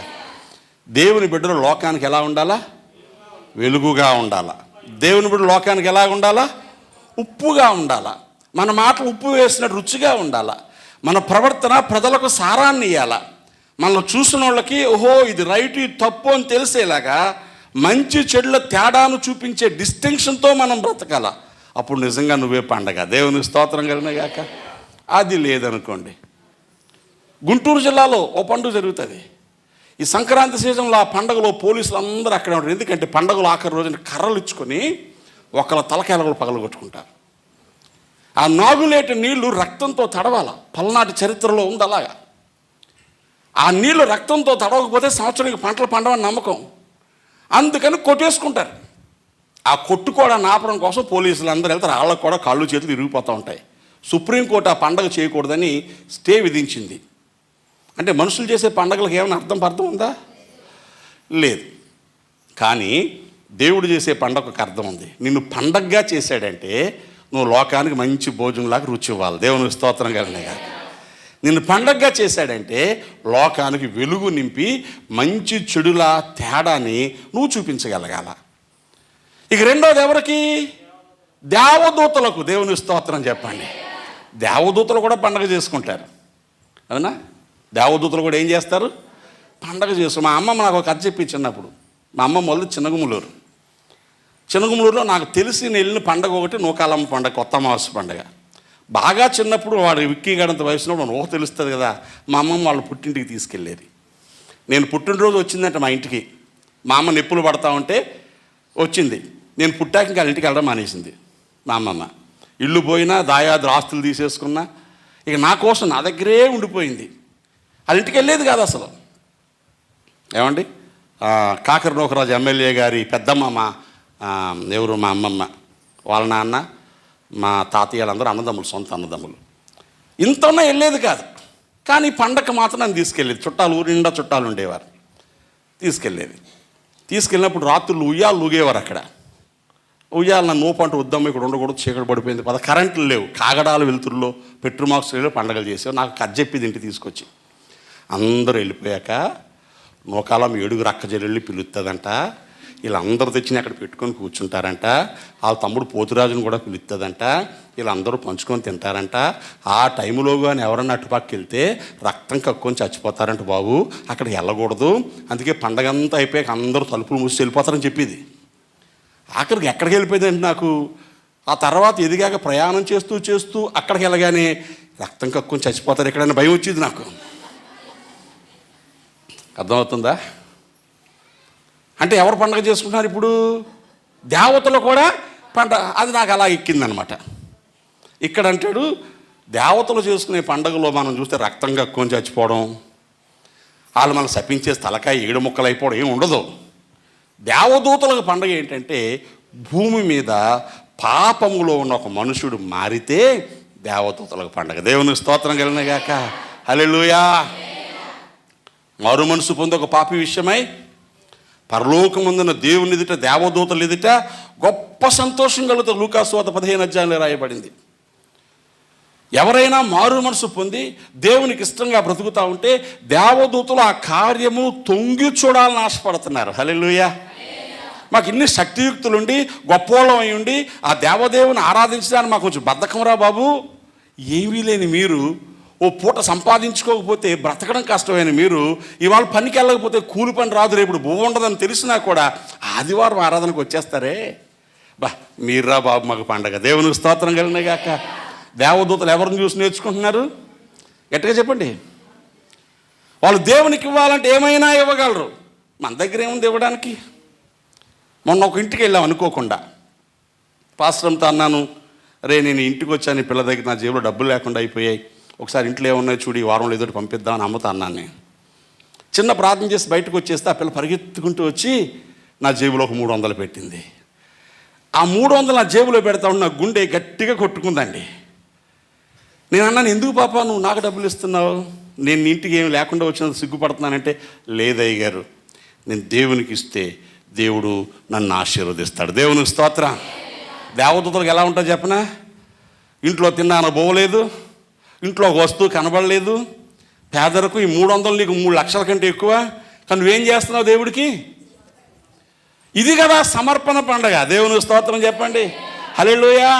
Speaker 1: దేవుని బిడ్డలు లోకానికి ఎలా ఉండాలా? వెలుగుగా ఉండాలా. దేవుని బిడ్డలు లోకానికి ఎలా ఉండాలా? ఉప్పుగా ఉండాలా. మన మాటలు ఉప్పు వేసినట్టు రుచిగా ఉండాలా. మన ప్రవర్తన ప్రజలకు సారాన్ని ఇవ్వాలా. మనల్ని చూసిన వాళ్ళకి ఓహో ఇది రైట్, ఇది తప్పు అని తెలిసేలాగా మంచి చెడుల తేడాను చూపించే డిస్టింక్షన్తో మనం బ్రతకాల. అప్పుడు నిజంగా నువ్వే పండగ. దేవునికి స్తోత్రం కలిగినగాక. అది లేదనుకోండి. గుంటూరు జిల్లాలో ఓ పండుగ జరుగుతుంది. ఈ సంక్రాంతి సీజన్లో ఆ పండుగలో పోలీసులు అందరూ అక్కడే ఉంటారు. ఎందుకంటే పండుగలు ఆఖరి రోజున కర్రలు ఇచ్చుకొని ఒకళ్ళ తలకాయలు పగలగొట్టుకుంటారు. ఆ నాగులేటి నీళ్లు రక్తంతో తడవాల. పల్నాటి చరిత్రలో ఉంది అలాగా. ఆ నీళ్లు రక్తంతో తడవకపోతే సంవత్సరానికి పంటలు పండవని నమ్మకం. అందుకని కొట్టేసుకుంటారు. ఆ కొట్టుకోవడం ఆపడం కోసం పోలీసులు అందరూ వెళ్తారు. వాళ్ళకు కూడా కాళ్ళు చేతులు ఇరిగిపోతూ ఉంటాయి. సుప్రీంకోర్టు ఆ పండగ చేయకూడదని స్టే విధించింది. అంటే మనుషులు చేసే పండగలకు ఏమైనా అర్థం ఉందా? లేదు. కానీ దేవుడు చేసే పండగకు అర్థం ఉంది. నిన్ను పండగగా చేశాడంటే నువ్వు లోకానికి మంచి భోజనంలాగా రుచి ఇవ్వాలి. దేవునికి స్తోత్రం కలిగినగా. నిన్ను పండగగా చేశాడంటే లోకానికి వెలుగు నింపి మంచి చెడుల తేడాని నువ్వు చూపించగలగాల. ఇక రెండోది ఎవరికి? దేవదూతలకు దేవుని స్తోత్రం చెప్పండి. దేవదూతలు కూడా పండగ చేసుకుంటారు, అవునా? దేవదూతలు కూడా ఏం చేస్తారు? పండగ చేస్తారు. మా అమ్మమ్మ నాకు ఒక కథ చెప్పి చిన్నప్పుడు. మా అమ్మమ్మ వాళ్ళు చిన్నగుమలూరులో నాకు తెలిసి నేను వెళ్ళిన పండగ ఒకటి నూకాలమ్మ పండగ, కొత్త అమావాస్య పండగ. బాగా చిన్నప్పుడు వాడు విక్కీగడంత వయసులో ఊహ తెలుస్తుంది కదా, మా అమ్మమ్మ వాళ్ళ పుట్టింటికి తీసుకెళ్ళేది. నేను పుట్టినరోజు వచ్చిందంటే మా ఇంటికి, మా అమ్మ నొప్పులు పడతా ఉంటే వచ్చింది. నేను పుట్టాక ఇంకా ఇంటికి వెళ్ళడం మానేసింది మా అమ్మమ్మ. ఇల్లు పోయినా దాయాదులు ఆస్తులు తీసేసుకున్నా ఇక నా కోసం నా దగ్గరే ఉండిపోయింది. వాళ్ళ ఇంటికి వెళ్ళేది కాదు అసలు. ఏమండి, కాకర నూకరాజు ఎమ్మెల్యే గారి పెద్దమ్మ ఎవరు మా అమ్మమ్మ వాళ్ళ నాన్న, మా తాతయ్యలందరూ అన్నదమ్ములు, సొంత అన్నదమ్ములు. ఇంత ఉన్నా వెళ్ళేది కాదు. కానీ పండగ మాత్రం నన్ను తీసుకెళ్ళేది. చుట్టాలు, ఊరి నిండా చుట్టాలు ఉండేవారు, తీసుకెళ్ళినప్పుడు రాత్రులు ఉయ్యాలు ఊగేవారు అక్కడ. ఉయ్యాలు నన్ను నోపంటూ వద్దాము, ఇక్కడ ఉండకూడదు, చీకటి పడిపోయింది పద, కరెంట్లు లేవు, కాగడాల వెలుతురులో పెట్రోమాక్స్లో పండగలు చేసేవారు. నాకు కథ చెప్పేది ఇంటికి తీసుకొచ్చి. అందరూ వెళ్ళిపోయాక నూకాలం 7 అక్క చెల్లెళ్ళు పిలుస్తుందంట. వీళ్ళందరూ తెచ్చిన అక్కడ పెట్టుకొని కూర్చుంటారంట. వాళ్ళ తమ్ముడు పోతురాజుని కూడా పిలుస్తుందంట. వీళ్ళందరూ పంచుకొని తింటారంట. ఆ టైంలో కానీ ఎవరన్నా అటుపక్కకి వెళ్తే రక్తం కక్కుని చచ్చిపోతారంట బాబు, అక్కడికి వెళ్ళకూడదు, అందుకే పండగ అంతా అయిపోయాక అందరూ తలుపులు మూసి వెళ్ళిపోతారని చెప్పేది. ఆఖరికి ఎక్కడికి వెళ్ళిపోయిందంటే నాకు ఆ తర్వాత ఎదిగాక ప్రయాణం చేస్తూ అక్కడికి వెళ్ళగానే రక్తం కక్కుని చచ్చిపోతారు ఎక్కడైనా భయం వచ్చేది నాకు. అర్థమవుతుందా? అంటే ఎవరు పండగ చేసుకుంటున్నారు ఇప్పుడు? దేవతలు కూడా పండగ. అది నాకు అలా ఎక్కిందనమాట. ఇక్కడ అంటాడు దేవతలు చేసుకునే పండగలో మనం చూస్తే రక్తం కక్కుని చచ్చిపోవడం, వాళ్ళు మనం శపించేసి తలకాయ 7 ముక్కలు అయిపోవడం ఏమి ఉండదు. దేవదూతలకు పండగ ఏంటంటే భూమి మీద పాపములో ఉన్న ఒక మనుషుడు మారితే దేవదూతలకు పండగ. దేవునికి స్తోత్రం కలిగినగాక. హల్లెలూయా. మారు మనసు పొంది ఒక పాపి విషయమై పరలోకమందున దేవుని ఎదుట, దేవదూతలు ఎదుట గొప్ప సంతోషం కలుగుతుంది. లూకాసు వార్త 15వ అధ్యాయంలో రాయబడింది. ఎవరైనా మారు మనసు పొంది దేవునికి ఇష్టంగా బ్రతుకుతూ ఉంటే దేవదూతలు ఆ కార్యము తొంగి చూడాలని ఆశపడుతున్నారు. హల్లెలూయా. మాకు ఇన్ని శక్తియుక్తులుండి గొప్పవాళ్ళం అయి ఉండి ఆ దేవదేవుని ఆరాధించడానికి మాకు కొంచెం బద్ధకంరా బాబు. ఏమీ లేని మీరు, ఓ పూట సంపాదించుకోకపోతే బ్రతకడం కష్టమైన మీరు, ఇవాళ పనికి వెళ్ళకపోతే కూలి పని రాదు, రేపు భూమి ఉండదని తెలిసినా కూడా ఆదివారం ఆరాధనకు వచ్చేస్తారే. మీర్రా బాబు మాకు పండగ. దేవునికి స్తోత్రం కలిగినగాక. దేవదూతలు ఎవరిని చూసి నేర్చుకుంటున్నారు? గట్టిగా చెప్పండి. వాళ్ళు దేవునికి ఇవ్వాలంటే ఏమైనా ఇవ్వగలరు. మన దగ్గర ఏముంది ఇవ్వడానికి? మొన్న ఒక ఇంటికి వెళ్ళాం అనుకోకుండా. పాస్టర్తో అన్నాను, రే నేను ఇంటికి వచ్చాను, పిల్ల దగ్గర నా జేబులో డబ్బులు లేకుండా అయిపోయాయి, ఒకసారి ఇంట్లో ఏమున్నాయి చూడు, ఈ వారంలో ఏదో పంపిద్దామని అమ్ముతా అన్నాను. నేను చిన్న ప్రార్థన చేసి బయటకు వచ్చేస్తే ఆ పిల్ల పరిగెత్తుకుంటూ వచ్చి నా జేబులో ఒక 300 పెట్టింది. ఆ 300 నా జేబులో పెడతా ఉన్న గుండె గట్టిగా కొట్టుకుందండి. నేను అన్నాను, ఎందుకు పాప నువ్వు నాకు డబ్బులు ఇస్తున్నావు? నేను ఇంటికి ఏమి లేకుండా వచ్చినందుకు సిగ్గుపడుతున్నానంటే, లేదయ్య గారు, నేను దేవునికి ఇస్తే దేవుడు నన్ను ఆశీర్వదిస్తాడు. దేవునికి స్తోత్రం. దేవదూతలకు ఎలా ఉంటుందో చెప్పనా? ఇంట్లో తిన్నాను పోవలేదు, ఇంట్లో ఒక వస్తువు కనబడలేదు, పేదలకు ఈ 300 నీకు 3 లక్షల కంటే ఎక్కువ, కానీ నువ్వేం చేస్తున్నావు దేవుడికి? ఇది కదా సమర్పణ పండగ. దేవునికి స్తోత్రం చెప్పండి. హల్లెలూయా.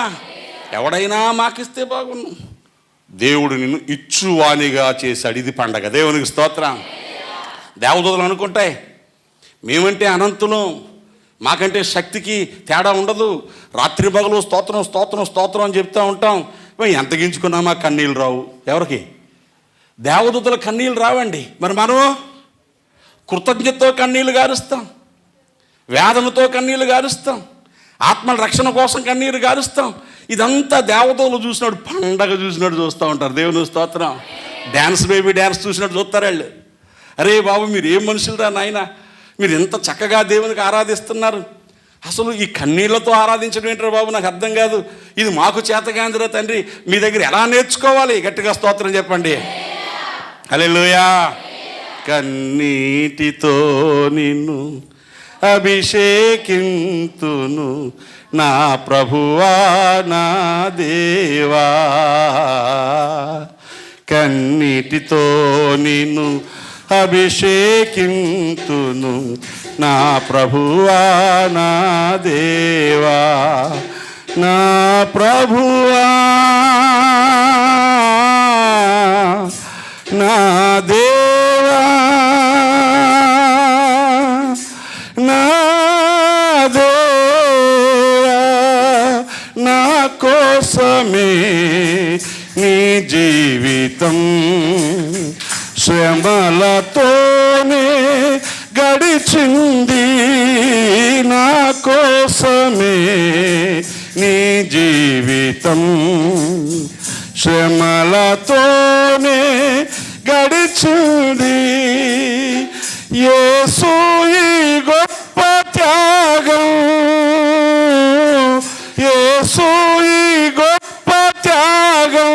Speaker 1: ఎవడైనా మాకిస్తే బాగున్నాం, దేవుడు నిన్ను ఇచ్చువానిగా చేశాడు. ఇది పండగ. దేవునికి స్తోత్రం. దేవదూతలు అనుకుంటాయి మేమంటే అనంతులం, మాకంటే శక్తికి తేడా ఉండదు, రాత్రి పగలు స్తోత్రం స్తోత్రం స్తోత్రం అని చెప్తూ ఉంటాం, ఎంత గించుకున్నా మాకు కన్నీళ్ళు రావు. ఎవరికి? దేవదూతల కన్నీళ్ళు రావండి. మరి మనం కృతజ్ఞతతో కన్నీళ్ళు గారుస్తాం, వేదనతో కన్నీళ్ళు గారుస్తాం, ఆత్మల రక్షణ కోసం కన్నీరు గారుస్తాం. ఇదంతా దేవదూతలు చూసినాడు, పండగ చూసినట్టు చూస్తూ ఉంటారు. దేవుని స్తోత్రం. డ్యాన్స్ బేబీ డ్యాన్స్ చూసినట్టు చూస్తారు వాళ్ళు. అరే బాబు మీరు ఏం మనుషులురా నాయన, మీరు ఎంత చక్కగా దేవునికి ఆరాధిస్తున్నారు, అసలు ఈ కన్నీళ్లతో ఆరాధించడం ఏంటారు బాబు, నాకు అర్థం కాదు, ఇది మాకు చేతగాందిరా తండ్రి, మీ దగ్గర ఎలా నేర్చుకోవాలి? గట్టిగా స్తోత్రం చెప్పండి. హల్లెలూయా. కన్నీటితో నిన్ను అభిషేకింతును నా ప్రభువా నా దేవా, కన్నీటితో నిన్ను అభిషేకింతును నా ప్రభువా నా దేవా, నా ప్రభువా, నా దేవా, నా దేవా, నా కోసమే నీ జీవితం శ్రమలతోనే గడిచింది, నా కోసమే నీ జీవితం శ్రమలతోనే గడిచింది. యేసు ఈ గొప్ప త్యాగం, యేసు ఈ గొప్ప త్యాగం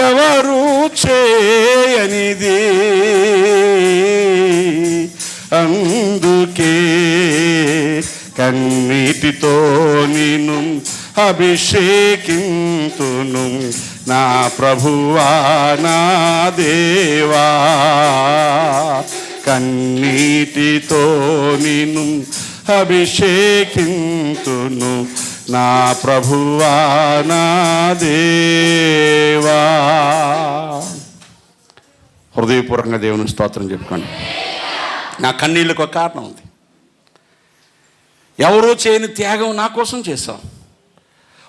Speaker 1: ఎవరు చేయనిది, అందుకే కన్నీటితో నిన్ను అభిషేకింతును, నా ప్రభువా, నా దేవా. కన్నీటితో నిన్ను అభిషేకింతును, నా ప్రభువా, నా దేవా. హృదయపూర్వకంగా దేవుని స్తోత్రం చెప్పుకోండి. నా కన్నీళ్ళకు ఒక కారణం ఉంది. ఎవరో చేయని త్యాగం నా కోసం చేశావు.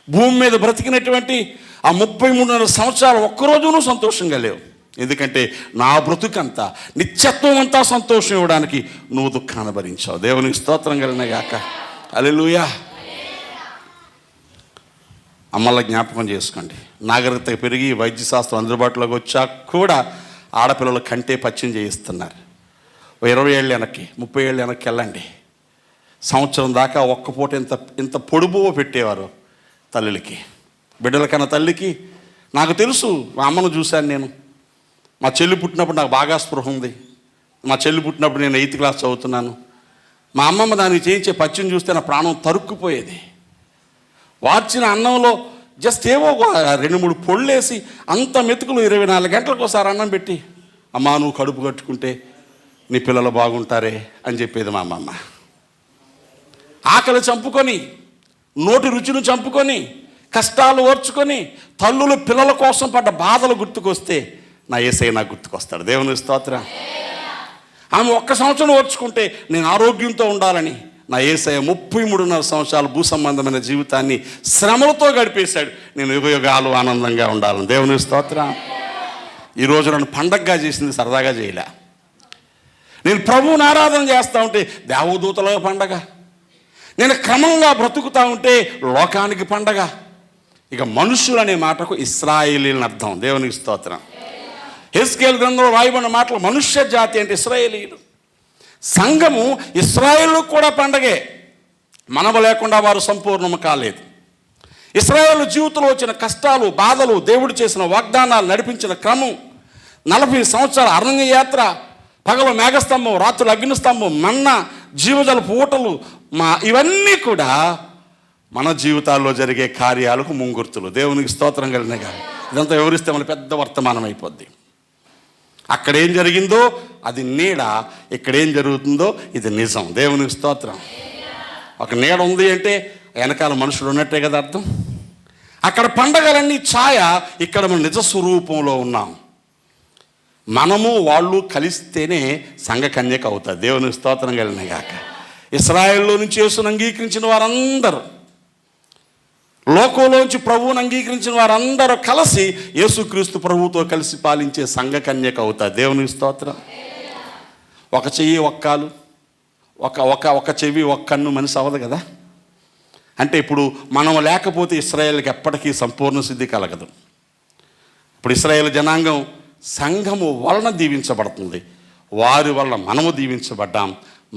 Speaker 1: భూమి మీద బ్రతికినటువంటి ఆ 33 సంవత్సరాలు ఒక్కరోజునూ సంతోషంగా లేవు. ఎందుకంటే నా బ్రతుకంతా నిత్యత్వం అంతా సంతోషం ఇవ్వడానికి నువ్వు దుఃఖాన్ని భరించావు. దేవునికి స్తోత్రం కలిగిన గాక. హల్లెలూయా. అమ్మల జ్ఞాపకం చేసుకోండి. నాగరికత పెరిగి వైద్యశాస్త్రం అందుబాటులోకి వచ్చాక కూడా ఆడపిల్లలు కంటే పచ్చిం చేయిస్తున్నారు. 20 ఏళ్ళు వెనక్కి 30 ఏళ్ళు వెనక్కి వెళ్ళండి. సంవత్సరం దాకా ఒక్క పూట ఇంత పొడుపు పెట్టేవారు తల్లులకి. బిడ్డల కన్నా తల్లికి నాకు తెలుసు. మా అమ్మను చూశాను నేను. మా చెల్లి పుట్టినప్పుడు నాకు బాగా స్పృహ ఉంది. మా చెల్లి పుట్టినప్పుడు నేను 8th క్లాస్ చదువుతున్నాను. మా అమ్మమ్మ దానికి చేయించే పచ్చిం చూస్తే నా ప్రాణం తరుక్కుపోయేది. వార్చిన అన్నంలో జస్ట్ ఏవో 2-3 పొళ్ళేసి అంత మెతుకులు 24 గంటలకు ఒకసారి అన్నం పెట్టి, అమ్మా నువ్వు కడుపు కట్టుకుంటే నీ పిల్లలు బాగుంటారే అని చెప్పేది మా అమ్మమ్మ. ఆకలి చంపుకొని, నోటి రుచిని చంపుకొని, కష్టాలు ఓర్చుకొని, తల్లులు పిల్లల కోసం పడ్డ బాధలు గుర్తుకొస్తే నా యేసయ్య నాకు గుర్తుకొస్తాడు. దేవుని స్తోత్రం. ఆమె 1 సంవత్సరం ఓర్చుకుంటే నేను ఆరోగ్యంతో ఉండాలని నా యేసయ్య 33.5 సంవత్సరాలు భూ సంబంధమైన జీవితాన్ని శ్రమలతో గడిపేశాడు. నేను యుగయుగాలు ఆనందంగా ఉండాలని. దేవుని స్తోత్రం. ఈరోజు నన్ను పండగగా చేసింది సరదాగా చేయలే. నేను ప్రభువుని ఆరాధన చేస్తూ ఉంటే దేవదూతల పండగ, నేను క్రమంగా బ్రతుకుతూ ఉంటే లోకానికి పండగ. ఇక మనుషులు అనే మాటకు ఇశ్రాయేలీలని అర్థం. దేవునికి స్తోత్రం. హెస్కేల్ గ్రంథంలో రాయబడిన మాటలు మనుష్య జాతి అంటే ఇశ్రాయేలీలు. సంఘము ఇశ్రాయేలు కూడా పండగే. మనము లేకుండా వారు సంపూర్ణము కాలేదు. ఇశ్రాయేలు జీవితంలో వచ్చిన కష్టాలు, బాధలు, దేవుడు చేసిన వాగ్దానాలు, నడిపించిన క్రమం, 40 సంవత్సరాల అరణ్య యాత్ర, పగలు మేఘస్తంభం, రాత్రులు అగ్నిస్తంభం, మన్నా, జీవజలపు ఊటలు, ఇవన్నీ కూడా మన జీవితాల్లో జరిగే కార్యాలకు ముంగుర్తులు. దేవునికి స్తోత్రం కలిగినగా. ఇదంతా వివరిస్తే మన పెద్ద వర్తమానం అయిపోద్ది. అక్కడేం జరిగిందో అది నీడ, ఇక్కడేం జరుగుతుందో ఇది నిజం. దేవునికి స్తోత్రం. ఒక నీడ ఉంది అంటే వెనకాల మనుషులు ఉన్నట్టే కదా అర్థం. అక్కడ పండగలన్నీ ఛాయ, ఇక్కడ మనం నిజ స్వరూపంలో ఉన్నాం. మనము వాళ్ళు కలిస్తేనే సంఘ కన్యక అవుతుంది. దేవుని స్తోత్రం కలిగిన గాక. ఇశ్రాయేల్లో నుంచి యేసును అంగీకరించిన వారందరూ, లోకంలోంచి ప్రభువుని అంగీకరించిన వారందరూ కలిసి యేసుక్రీస్తు ప్రభువుతో కలిసి పాలించే సంఘ కన్యక అవుతుంది. దేవుని స్తోత్రం. ఒక చెయ్యి ఒక్కాలు, ఒక చెవి ఒక కన్ను మనిషి అవ్వదు కదా. అంటే ఇప్పుడు మనం లేకపోతే ఇశ్రాయేల్కి ఎప్పటికీ సంపూర్ణ సిద్ధి కలగదు. ఇప్పుడు ఇశ్రాయేల్ జనాంగం సంఘము వలన దీవించబడుతుంది. వారి వల్ల మనము దీవించబడ్డాం,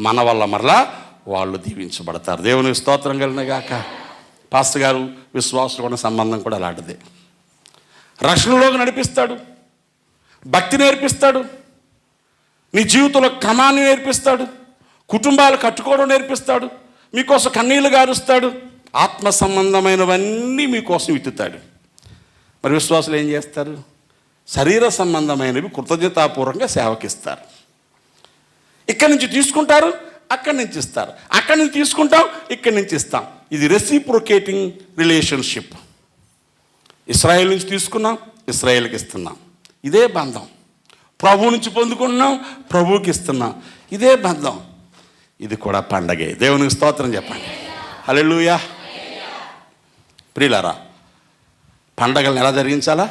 Speaker 1: మన వల్ల మరలా వాళ్ళు దీవించబడతారు. దేవుని స్తోత్రం కలిగిన గాక. పాస్టర్ గారు విశ్వాసులు ఉన్న సంబంధం కూడా అలాంటిదే. రక్షణలోకి నడిపిస్తాడు, భక్తి నేర్పిస్తాడు, నీ జీవితంలో క్రమాన్ని నేర్పిస్తాడు, కుటుంబాలు కట్టుకోవడం నేర్పిస్తాడు, మీకోసం కన్నీళ్లు గారుస్తాడు, ఆత్మ సంబంధమైనవన్నీ మీకోసం విత్తుతాడు. మరి విశ్వాసులు ఏం చేస్తారు? శరీర సంబంధమైనవి కృతజ్ఞతాపూర్వకంగా సేవకిస్తారు. ఇక్కడి నుంచి తీసుకుంటారు, అక్కడి నుంచి ఇస్తారు, అక్కడి నుంచి తీసుకుంటాం, ఇక్కడి నుంచి ఇస్తాం. ఇది రెసిప్రొకేటింగ్ రిలేషన్షిప్. ఇశ్రాయేల్ నుంచి తీసుకున్నాం, ఇశ్రాయేల్కి ఇస్తున్నాం, ఇదే బంధం. ప్రభు నుంచి పొందుకుంటున్నాం, ప్రభువుకి ఇస్తున్నాం, ఇదే బంధం. ఇది కూడా పండగే. దేవునికి స్తోత్రం చెప్పండి. హల్లెలూయా. ప్రియులారా, పండగలను ఎలా జరిగించాలా?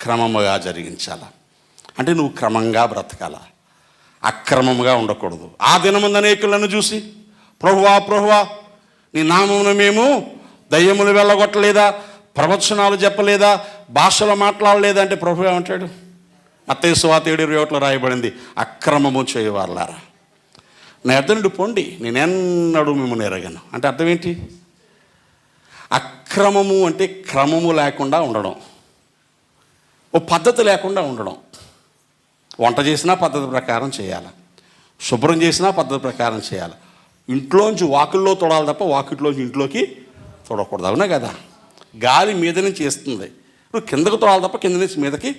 Speaker 1: క్రమముగా జరిగించాలా. అంటే నువ్వు క్రమంగా బ్రతకాల, అక్రమంగా ఉండకూడదు. ఆ దినముందు అనేకులను చూసి, ప్రభువా ప్రభువా నీ నామమున మేము దయ్యములు వెళ్ళగొట్టలేదా, ప్రవచనాలు చెప్పలేదా, భాషలు మాట్లాడలేదా అంటే ప్రభు ఏమంటాడు? మత్తయి సువార్త 7:21 రాయబడింది, అక్రమము చేయవారులారా నా యొద్ద నుండి పొండి, నేనెన్నడూ మిమ్మల్ని ఎరగను. అంటే అర్థం ఏంటి? అక్రమము అంటే క్రమము లేకుండా ఉండడం, ఓ పద్ధతి లేకుండా ఉండడం. వంట చేసినా పద్ధతి ప్రకారం చేయాలి, శుభ్రం చేసినా పద్ధతి ప్రకారం చేయాలి. ఇంట్లోంచి వాకిల్లో తొడాలి తప్ప వాకిట్లోంచి ఇంట్లోకి తొడకూడదు. అవునా కదా? గాలి మీద నుంచి వేస్తుంది, నువ్వు కిందకు తొడాలి తప్ప కింద నుంచి మీదకి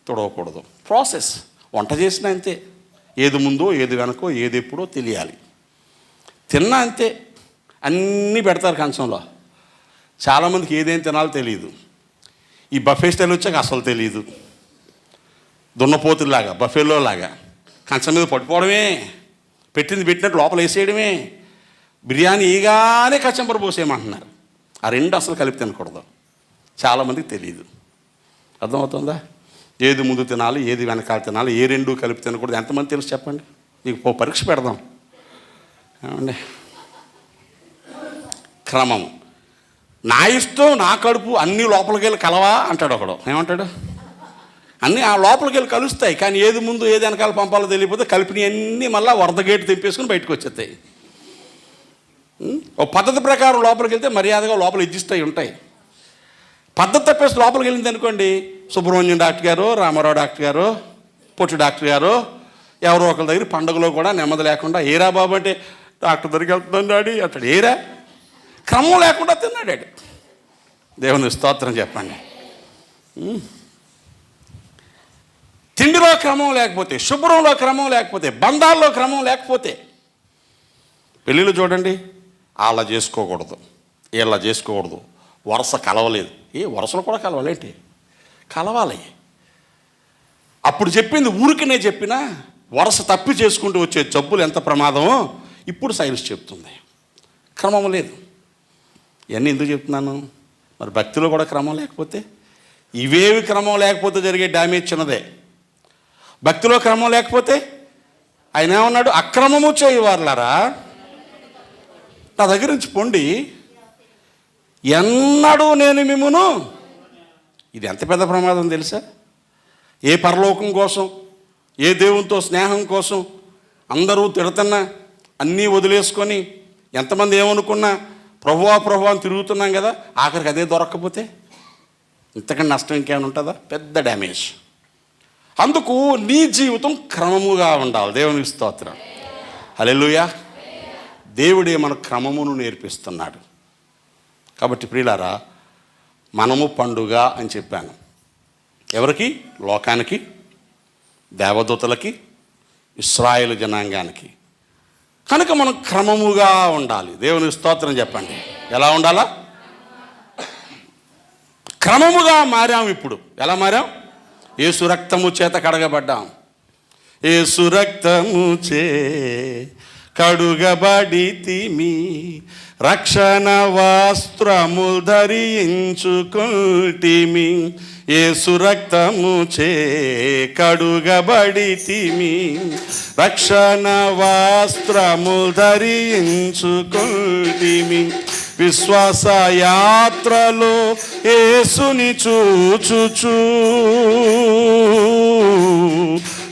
Speaker 1: తొడవకూడదు. ప్రాసెస్. వంట చేసినా అంతే, ఏది ముందో ఏది వెనకో ఏది ఎప్పుడో తెలియాలి. తిన్నా అంతే, అన్నీ పెడతారు కంచంలో. చాలామందికి ఏదేం తినాలో తెలియదు. ఈ బఫే స్టైల్ వచ్చాక అసలు తెలియదు. దున్నపోతులాగా బఫేలో లాగా కంచం మీద పట్టుకోవడమే, పెట్టింది పెట్టినట్టు లోపల వేసేయడమే. బిర్యానీ ఈగానే కచ్చంపర పోసేయమంటున్నారు. ఆ రెండు అసలు కలిపి తినకూడదు. చాలామందికి తెలియదు. అర్థమవుతుందా? ఏది ముందు తినాలి, ఏది వెనకాల తినాలి, ఏ రెండు కలిపి తినకూడదు. ఎంతమంది తెలుసు చెప్పండి? నీకు పరీక్ష పెడదాం ఏమండి. క్రమం. నా ఇష్టం నా కడుపు అన్నీ లోపలికి వెళ్ళి కలవా అంటాడు ఒకడు. ఏమంటాడు? అన్నీ ఆ లోపలికి వెళ్ళి కలుస్తాయి, కానీ ఏది ముందు ఏది వెనకాల పంపాలో తెలియకపోతే కలిపినవి అన్నీ మళ్ళీ వరద గేటు తెంపేసుకుని బయటకు వచ్చేస్తాయి. ఓ పద్ధతి ప్రకారం లోపలికి వెళ్తే మర్యాదగా లోపల ఎగ్జిస్ట్ ఉంటాయి. పద్ధతి తప్పేసి లోపలికి వెళ్ళింది అనుకోండి, సుబ్రహ్మణ్యం డాక్టర్ గారు, రామారావు డాక్టర్ గారు, పొట్టి డాక్టర్ గారు ఎవరో ఒకరి దగ్గర పండుగలో కూడా నెమ్మది లేకుండా, ఏరా బాబు అంటే డాక్టర్ దగ్గరికి వెళ్తున్నాడు డాడీ అంటాడు. ఏరా? క్రమం లేకుండా తిన్నాడు. దేవుని స్తోత్రం చెప్పండి. తిండిలో క్రమం లేకపోతే, శుభ్రంలో క్రమం లేకపోతే, బంధాల్లో క్రమం లేకపోతే, పెళ్ళిళ్ళు చూడండి, అలా చేసుకోకూడదు, ఇలా చేసుకోకూడదు, వరుస కలవలేదు. ఏ వరుసలు కూడా కలవాలేంటి? కలవాలి. అప్పుడు చెప్పింది ఊరికనే చెప్పినా వరుస తప్పి చేసుకుంటూ వచ్చే జబ్బులు ఎంత ప్రమాదమో ఇప్పుడు సైన్స్ చెప్తుంది. క్రమం లేదు. ఇవన్నీ ఎందుకు చెప్తున్నాను? మరి భక్తిలో కూడా క్రమం లేకపోతే, ఇవేవి క్రమం లేకపోతే జరిగే డ్యామేజ్ చిన్నదే. భక్తిలో క్రమం లేకపోతే ఆయన ఏమన్నాడు? అక్రమము చేయవారులారా నా దగ్గర నుంచి పొండి, ఎన్నడూ నేను మిమ్మును. ఇది ఎంత పెద్ద ప్రమాదం తెలుసా? ఏ పరలోకం కోసం, ఏ దేవునితో స్నేహం కోసం అందరూ తిడుతున్నా, అన్నీ వదిలేసుకొని ఎంతమంది ఏమనుకున్నా ప్రభువా ప్రభువా అని తిరుగుతున్నాం కదా, ఆఖరికి అదే దొరక్కపోతే ఇంతకంటే నష్టం ఇంకేమైనా ఉంటుందా? పెద్ద డ్యామేజ్. అందుకు నీ జీవితం క్రమముగా ఉండాలి. దేవునికి స్తోత్రం. హల్లెలూయా. దేవుడే మన క్రమమును నేర్పిస్తున్నాడు. కాబట్టి ప్రియులారా, మనము పండుగ అని చెప్పాను. ఎవరికి? లోకానికి, దేవదూతలకి, ఇశ్రాయేలు జనాంగానికి. కనుక మనం క్రమముగా ఉండాలి. దేవునికి స్తోత్రం చెప్పండి. ఎలా ఉండాలా? క్రమముగా మారాం. ఇప్పుడు ఎలా మారాం? యేసు రక్తము చేత కడగబడ్డాం. యేసు రక్తము చే కడుగబడితిమి, రక్షణ వస్త్రములు ధరించుకుంటిమి. యేసు రక్తము చే కడుగబడితిమి, రక్షణ వస్త్రములు ధరించుకుంటిమి. విశ్వాస యాత్రలో యేసుని చూచుచు,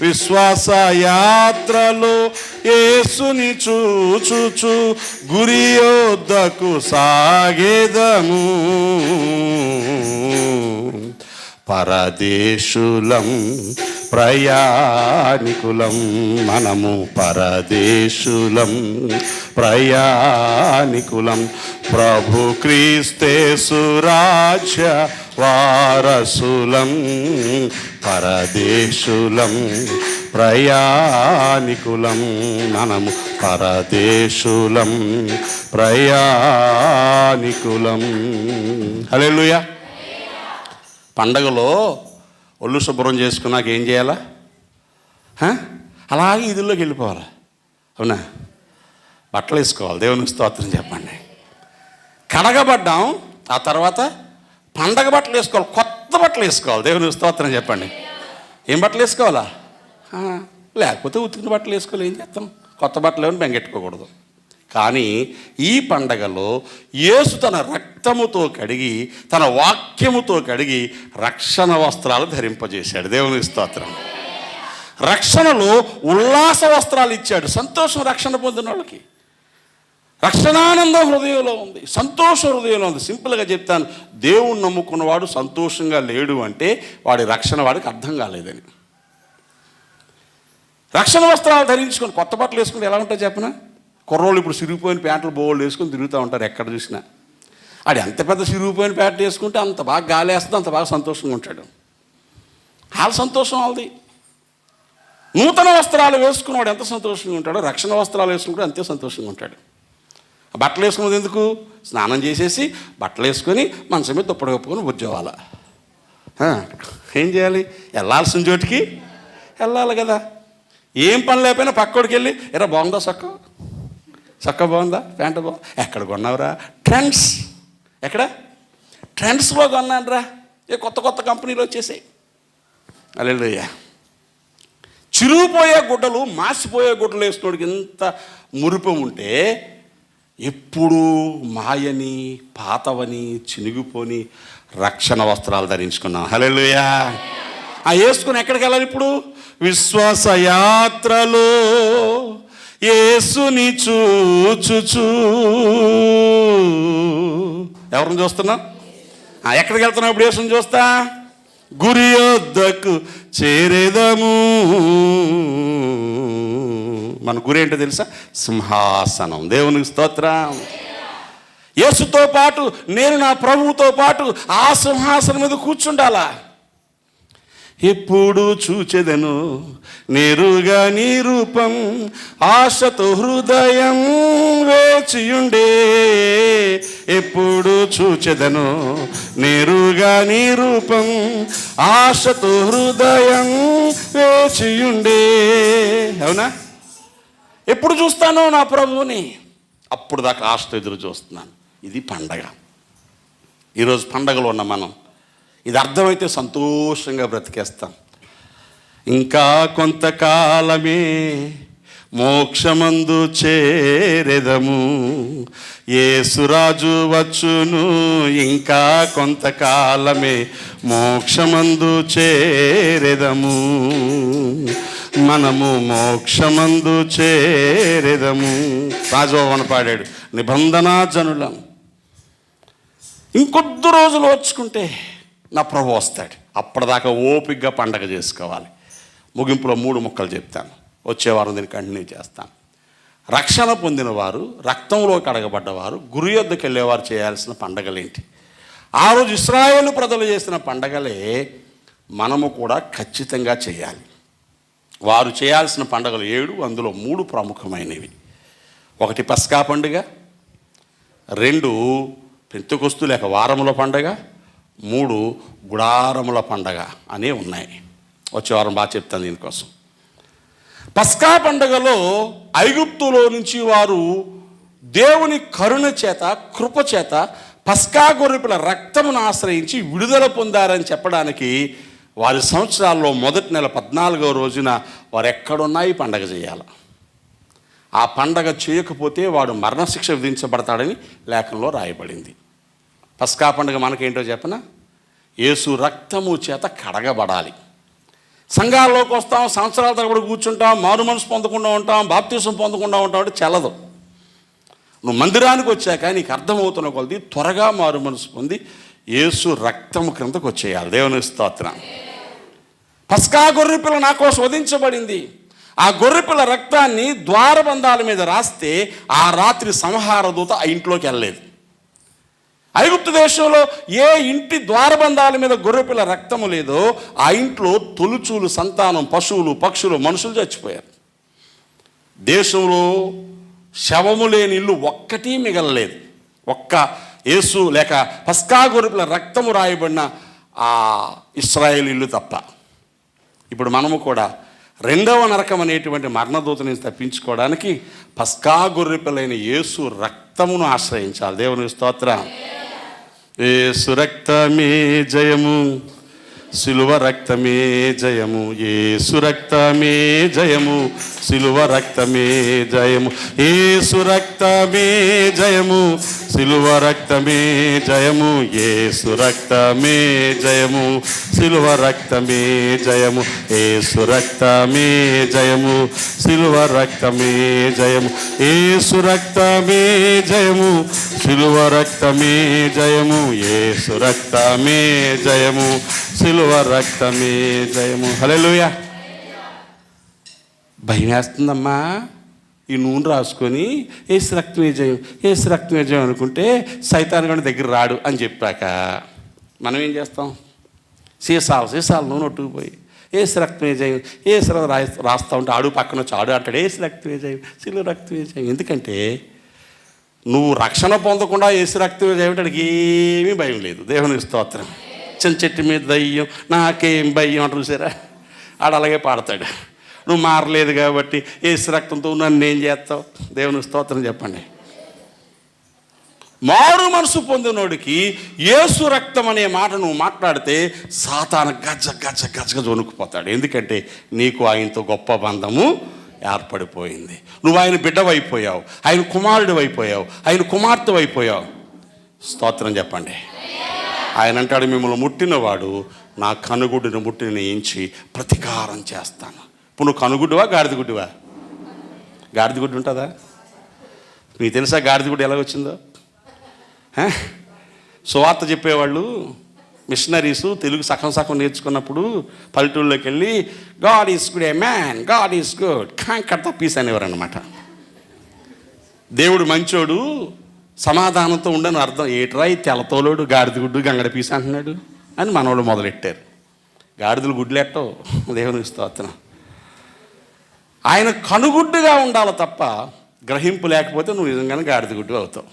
Speaker 1: విశ్వాస యాత్రలో యేసుని చూచుచు గురి యొద్దకు సాగెదము. పరదేశులం ప్రయాణికులం, మనము పరదేశులం ప్రయాణికులం, ప్రభు క్రీస్తేసు రాజ్య వారసులం. పరదేశులం ప్రయాణికులం, మనము పరదేశులం, ప్రయాణికులం. హల్లెలూయా. పండగలో ఒళ్ళు శుభ్రం చేసుకున్నాక ఏం చేయాలా? అలాగే ఇదిలోకి వెళ్ళిపోవాలి. అవునా? బట్టలు వేసుకోవాలి. దేవునికి స్తోత్రం చెప్పండి. కడగబడ్డాం, ఆ తర్వాత పండగ బట్టలు వేసుకోవాలి, కొత్త బట్టలు వేసుకోవాలి. దేవునికి స్తోత్రం చెప్పండి. ఏం బట్టలు వేసుకోవాలా? లేకపోతే ఉతికిన బట్టలు వేసుకోవాలి. ఏం చేస్తాం? కొత్త బట్టలు ఏమని బెంగెట్టుకోకూడదు. కానీ ఈ పండగలో యేసు తన రక్తముతో కడిగి, తన వాక్యముతో కడిగి రక్షణ వస్త్రాలు ధరింపజేశాడు. దేవునికి స్తోత్రం. రక్షణలో ఉల్లాస వస్త్రాలు ఇచ్చాడు. సంతోషం రక్షణ పొందిన వాళ్ళకి. రక్షణానందం హృదయంలో ఉంది, సంతోషం హృదయంలో ఉంది. సింపుల్గా చెప్తాను, దేవుణ్ణి నమ్ముకున్నవాడు సంతోషంగా లేడు అంటే వాడి రక్షణ వాడికి అర్థం కాలేదని. రక్షణ వస్త్రాలు ధరించుకొని కొత్త బట్టలు వేసుకుంటే ఎలా ఉంటాయి చెప్పనా? కుర్రోళ్ళు ఇప్పుడు సిరిగిపోయిన ప్యాంట్లు బోళ్ళు వేసుకొని తిరుగుతూ ఉంటారు ఎక్కడ చూసినా. ఆడు ఎంత పెద్ద సిరిగిపోయిన ప్యాంట్లు వేసుకుంటే అంత బాగా గాలి వేస్తుంది, అంత బాగా సంతోషంగా ఉంటాడు. వాళ్ళ సంతోషం వాళ్ళది. నూతన వస్త్రాలు వేసుకున్నవాడు ఎంత సంతోషంగా ఉంటాడో, రక్షణ వస్త్రాలు వేసుకుంటే అంతే సంతోషంగా ఉంటాడు. బట్టలు వేసుకున్నది ఎందుకు? స్నానం చేసేసి బట్టలు వేసుకొని మనసు మీద దుప్పటి కప్పుకొని ఉద్యోగాల ఏం చేయాలి? వెళ్ళాల్సిన చోటికి వెళ్ళాలి కదా. ఏం పని లేకపోయినా పక్కోడికి వెళ్ళి, ఎరా బాగుందా చక్క బాగుందా, ప్యాంటు బాగుందా, ఎక్కడ కొన్నావురా? ట్రెండ్స్. ఎక్కడ? ట్రెండ్స్లో కొన్నాను రా. కొత్త కొత్త కంపెనీలు వచ్చేసాయి. హల్లెలూయా. చిరిగిపోయే గుడ్డలు, మాసిపోయే గుడ్డలు వేసినోడికి ఎంత మురిపం ఉంటే, ఎప్పుడు మాయని, పాతవని, చినిగిపోని రక్షణ వస్త్రాలు ధరించుకున్నాం. హల్లెలూయా. వేసుకుని ఎక్కడికి వెళ్ళాలి ఇప్పుడు? విశ్వాసయాత్రలో యేసుని చూచుచు. ఎవరిని చూస్తున్నా? ఎక్కడికి వెళ్తున్నావు ఇప్పుడు? యేసుని చూస్తా. గురి యొద్దకు చేరేదము. మన గురి ఏంటో తెలుసా? సింహాసనం. దేవునికి స్తోత్రం. యేసుతో పాటు నేను నా ప్రభువుతో పాటు ఆ సింహాసనం మీద కూర్చుండాలా. ఎప్పుడు చూచెదను నేరుగా నీ రూపం, ఆశతో హృదయం వేచియుండే. ఎప్పుడు చూచెదను నేరుగా నీ రూపం, ఆశతో హృదయం వేచియుండే. అవునా? ఎప్పుడు చూస్తానో నా ప్రభువుని, అప్పుడు దాకా ఆశతో ఎదురు చూస్తున్నాను. ఇది పండగ. ఈరోజు పండగలో ఉన్న మనం ఇది అర్థమైతే సంతోషంగా బ్రతికేస్తాం. ఇంకా కొంతకాలమే మోక్షమందు చేరెదము, యేసురాజు వచ్చును. ఇంకా కొంతకాలమే మోక్షమందు చేరెదము, మనము మోక్షమందు చేరెదము. రాజోవన పాడాడు, నిబంధనా జనులం. ఇంకొద్ది రోజులు వచ్చుకుంటే నా ప్రభు వస్తాడు. అప్పటిదాకా ఓపికగా పండగ చేసుకోవాలి. ముగింపులో 3 ముక్కలు చెప్తాను. వచ్చే వారం దీన్ని కంటిన్యూ చేస్తాను. రక్షణ పొందిన వారు, రక్తంలో కడగబడ్డవారు, గురి యొద్దకు వెళ్ళేవారు చేయాల్సిన పండగలేంటి? ఆ రోజు ఇశ్రాయేలు ప్రజలు చేసిన పండగలే మనము కూడా ఖచ్చితంగా చేయాలి. వారు చేయాల్సిన పండగలు 7, అందులో 3 ప్రముఖమైనవి. 1 పస్కా పండుగ, 2 పెంతెకొస్తు లేక వారముల పండగ, 3 గుడారముల పండగ అనే ఉన్నాయి. వచ్చే వారం బాగా చెప్తాను దీనికోసం. పస్కా పండుగలో ఐగుప్తులో నుంచి వారు దేవుని కరుణ చేత, కృప చేత పస్కా గొర్రెపిల్ల రక్తమును ఆశ్రయించి విడుదల పొందారని చెప్పడానికి వారి సంవత్సరాల్లో మొదటి నెల 14వ రోజున వారు ఎక్కడున్నా ఈ పండగ చేయాలి. ఆ పండగ చేయకపోతే వాడు మరణశిక్ష విధించబడతాడని లేఖనంలో రాయబడింది. పస్కా పండుగ మనకేంటో చెప్పనా? యేసు రక్తము చేత కడగబడాలి. సంఘాల్లోకి వస్తాం, సంవత్సరాల తరబడి కూర్చుంటాం, మారు మనసు పొందకుండా ఉంటాం, బాప్తిసం పొందకుండా ఉంటాం అంటే చెల్లదు. నువ్వు మందిరానికి వచ్చాక నీకు అర్థమవుతున్న కొలది త్వరగా మారు మనసు పొంది యేసు రక్తము క్రిందకు వచ్చేయాలి. దేవుని స్తోత్రం. పస్కా గొర్రెపిల్ల నా కోసం వధించబడింది. ఆ గొర్రెపిల్ల రక్తాన్ని ద్వారబంధాల మీద రాస్తే ఆ రాత్రి సంహార దూత ఆ ఇంట్లోకి వెళ్ళలేదు. ఐగుప్తు దేశంలో ఏ ఇంటి ద్వారబంధాల మీద గొర్రెపిల్ల రక్తము లేదో ఆ ఇంట్లో తొలుచూలు సంతానం, పశువులు, పక్షులు, మనుషులు చచ్చిపోయారు. దేశంలో శవము లేని ఇల్లు ఒక్కటి మిగలలేదు. ఒక్క యేసు లేక పస్కా గొర్రెపిల్ల రక్తము రాయబడిన ఆ ఇశ్రాయేలు ఇల్లు తప్ప. ఇప్పుడు మనము కూడా రెండవ నరకం అనేటువంటి మరణదూత నుంచి తప్పించుకోవడానికి పస్కా గొర్రెపిల్లైన యేసు రక్తమును ఆశ్రయించాలి. దేవుని స్తోత్రం. యేసు రక్తమే జయము, సిలువ రక్తమే జయము, యేసు రక్తమే జయము, సిలువ రక్తమే జయము, యేసు రక్తమే జయము, సిలువ రక్తమే జయము, యేసు రక్తమే జయము, సిలువ రక్తమే జయము, యేసు రక్తమే జయము, సిలువ రక్తమే జయము, యేసు రక్తమే జయము, సిలువ రక్తమే జయము, యేసు రక్తమే జయము, సిలువ రక్తమే జయము. హల్లెలూయా. భయం వేస్తుందమ్మా. ఈ నూనె రాసుకొని యేసు రక్తమే జయం, యేసు రక్తమే జయం అనుకుంటే సైతాన్ గడి దగ్గర రాడు అని చెప్పాక మనం ఏం చేస్తాం? సీసాలు నూనె ఒట్టుకుపోయి యేసు రక్తమే జయం, యేసు రాస్తా ఉంటే ఆడు పక్కన వచ్చి ఆడు అంటాడు యేసు రక్తమే జయం, సిలువ రక్తమే జయం. ఎందుకంటే నువ్వు రక్షణ పొందకుండా యేసు రక్తమే జయం అంటే ఏమీ భయం లేదు. దేవుని స్తోత్రం. చిన్న చెట్టు మీద దయ్యం, నాకేం భయం అంటారు చూసారా, ఆడు అలాగే పాడతాడు. నువ్వు మారలేదు కాబట్టి యేసు రక్తంతో నన్ను ఏం చేస్తావు? దేవుని స్తోత్రం చెప్పండి. మారు మనసు పొందినోడికి యేసు రక్తం అనే మాట నువ్వు మాట్లాడితే సాతాను గజ్జ గజ్జ గజ్జగా వణుకుపోతాడు. ఎందుకంటే నీకు ఆయనతో గొప్ప బంధము ఏర్పడిపోయింది. నువ్వు ఆయన బిడ్డవైపోయావు, ఆయన కుమారుడు అయిపోయావు, ఆయన కుమార్తె అయిపోయావు. స్తోత్రం చెప్పండి. ఆయన అంటాడు, మిమ్మల్ని ముట్టినవాడు నా కనుగుడ్డును ముట్టిని ఎంచి ప్రతీకారం చేస్తాను. ఇప్పుడు నువ్వు కనుగుడ్డువా గాడిదగుడ్డువా? గాడిదగుడ్డు ఉంటుందా? మీకు తెలుసా గాడిదగుడ్డు ఎలా వచ్చిందో? సువార్త చెప్పేవాళ్ళు మిషనరీసు తెలుగు సగం నేర్చుకున్నప్పుడు పల్లెటూళ్ళలోకి వెళ్ళి God is good, A man, God is good, కడతా పీస్ అనేవారు అనమాట. దేవుడు మంచోడు, సమాధానంతో ఉండని అర్థం. ఏట్రా ఈ తెల్లతోలోడు గాడిదగుడ్డు గంగడ పీస్ అంటున్నాడు అని మనోళ్ళు మొదలెట్టారు. గాడిదలు గుడ్లెట్టవు. దేవునికి స్తోత్రం. ఆయన కనుగుడ్డుగా ఉండాలి తప్ప గ్రహింపు లేకపోతే నువ్వు నిజంగానే గాడిదగుడ్డు అవుతావు.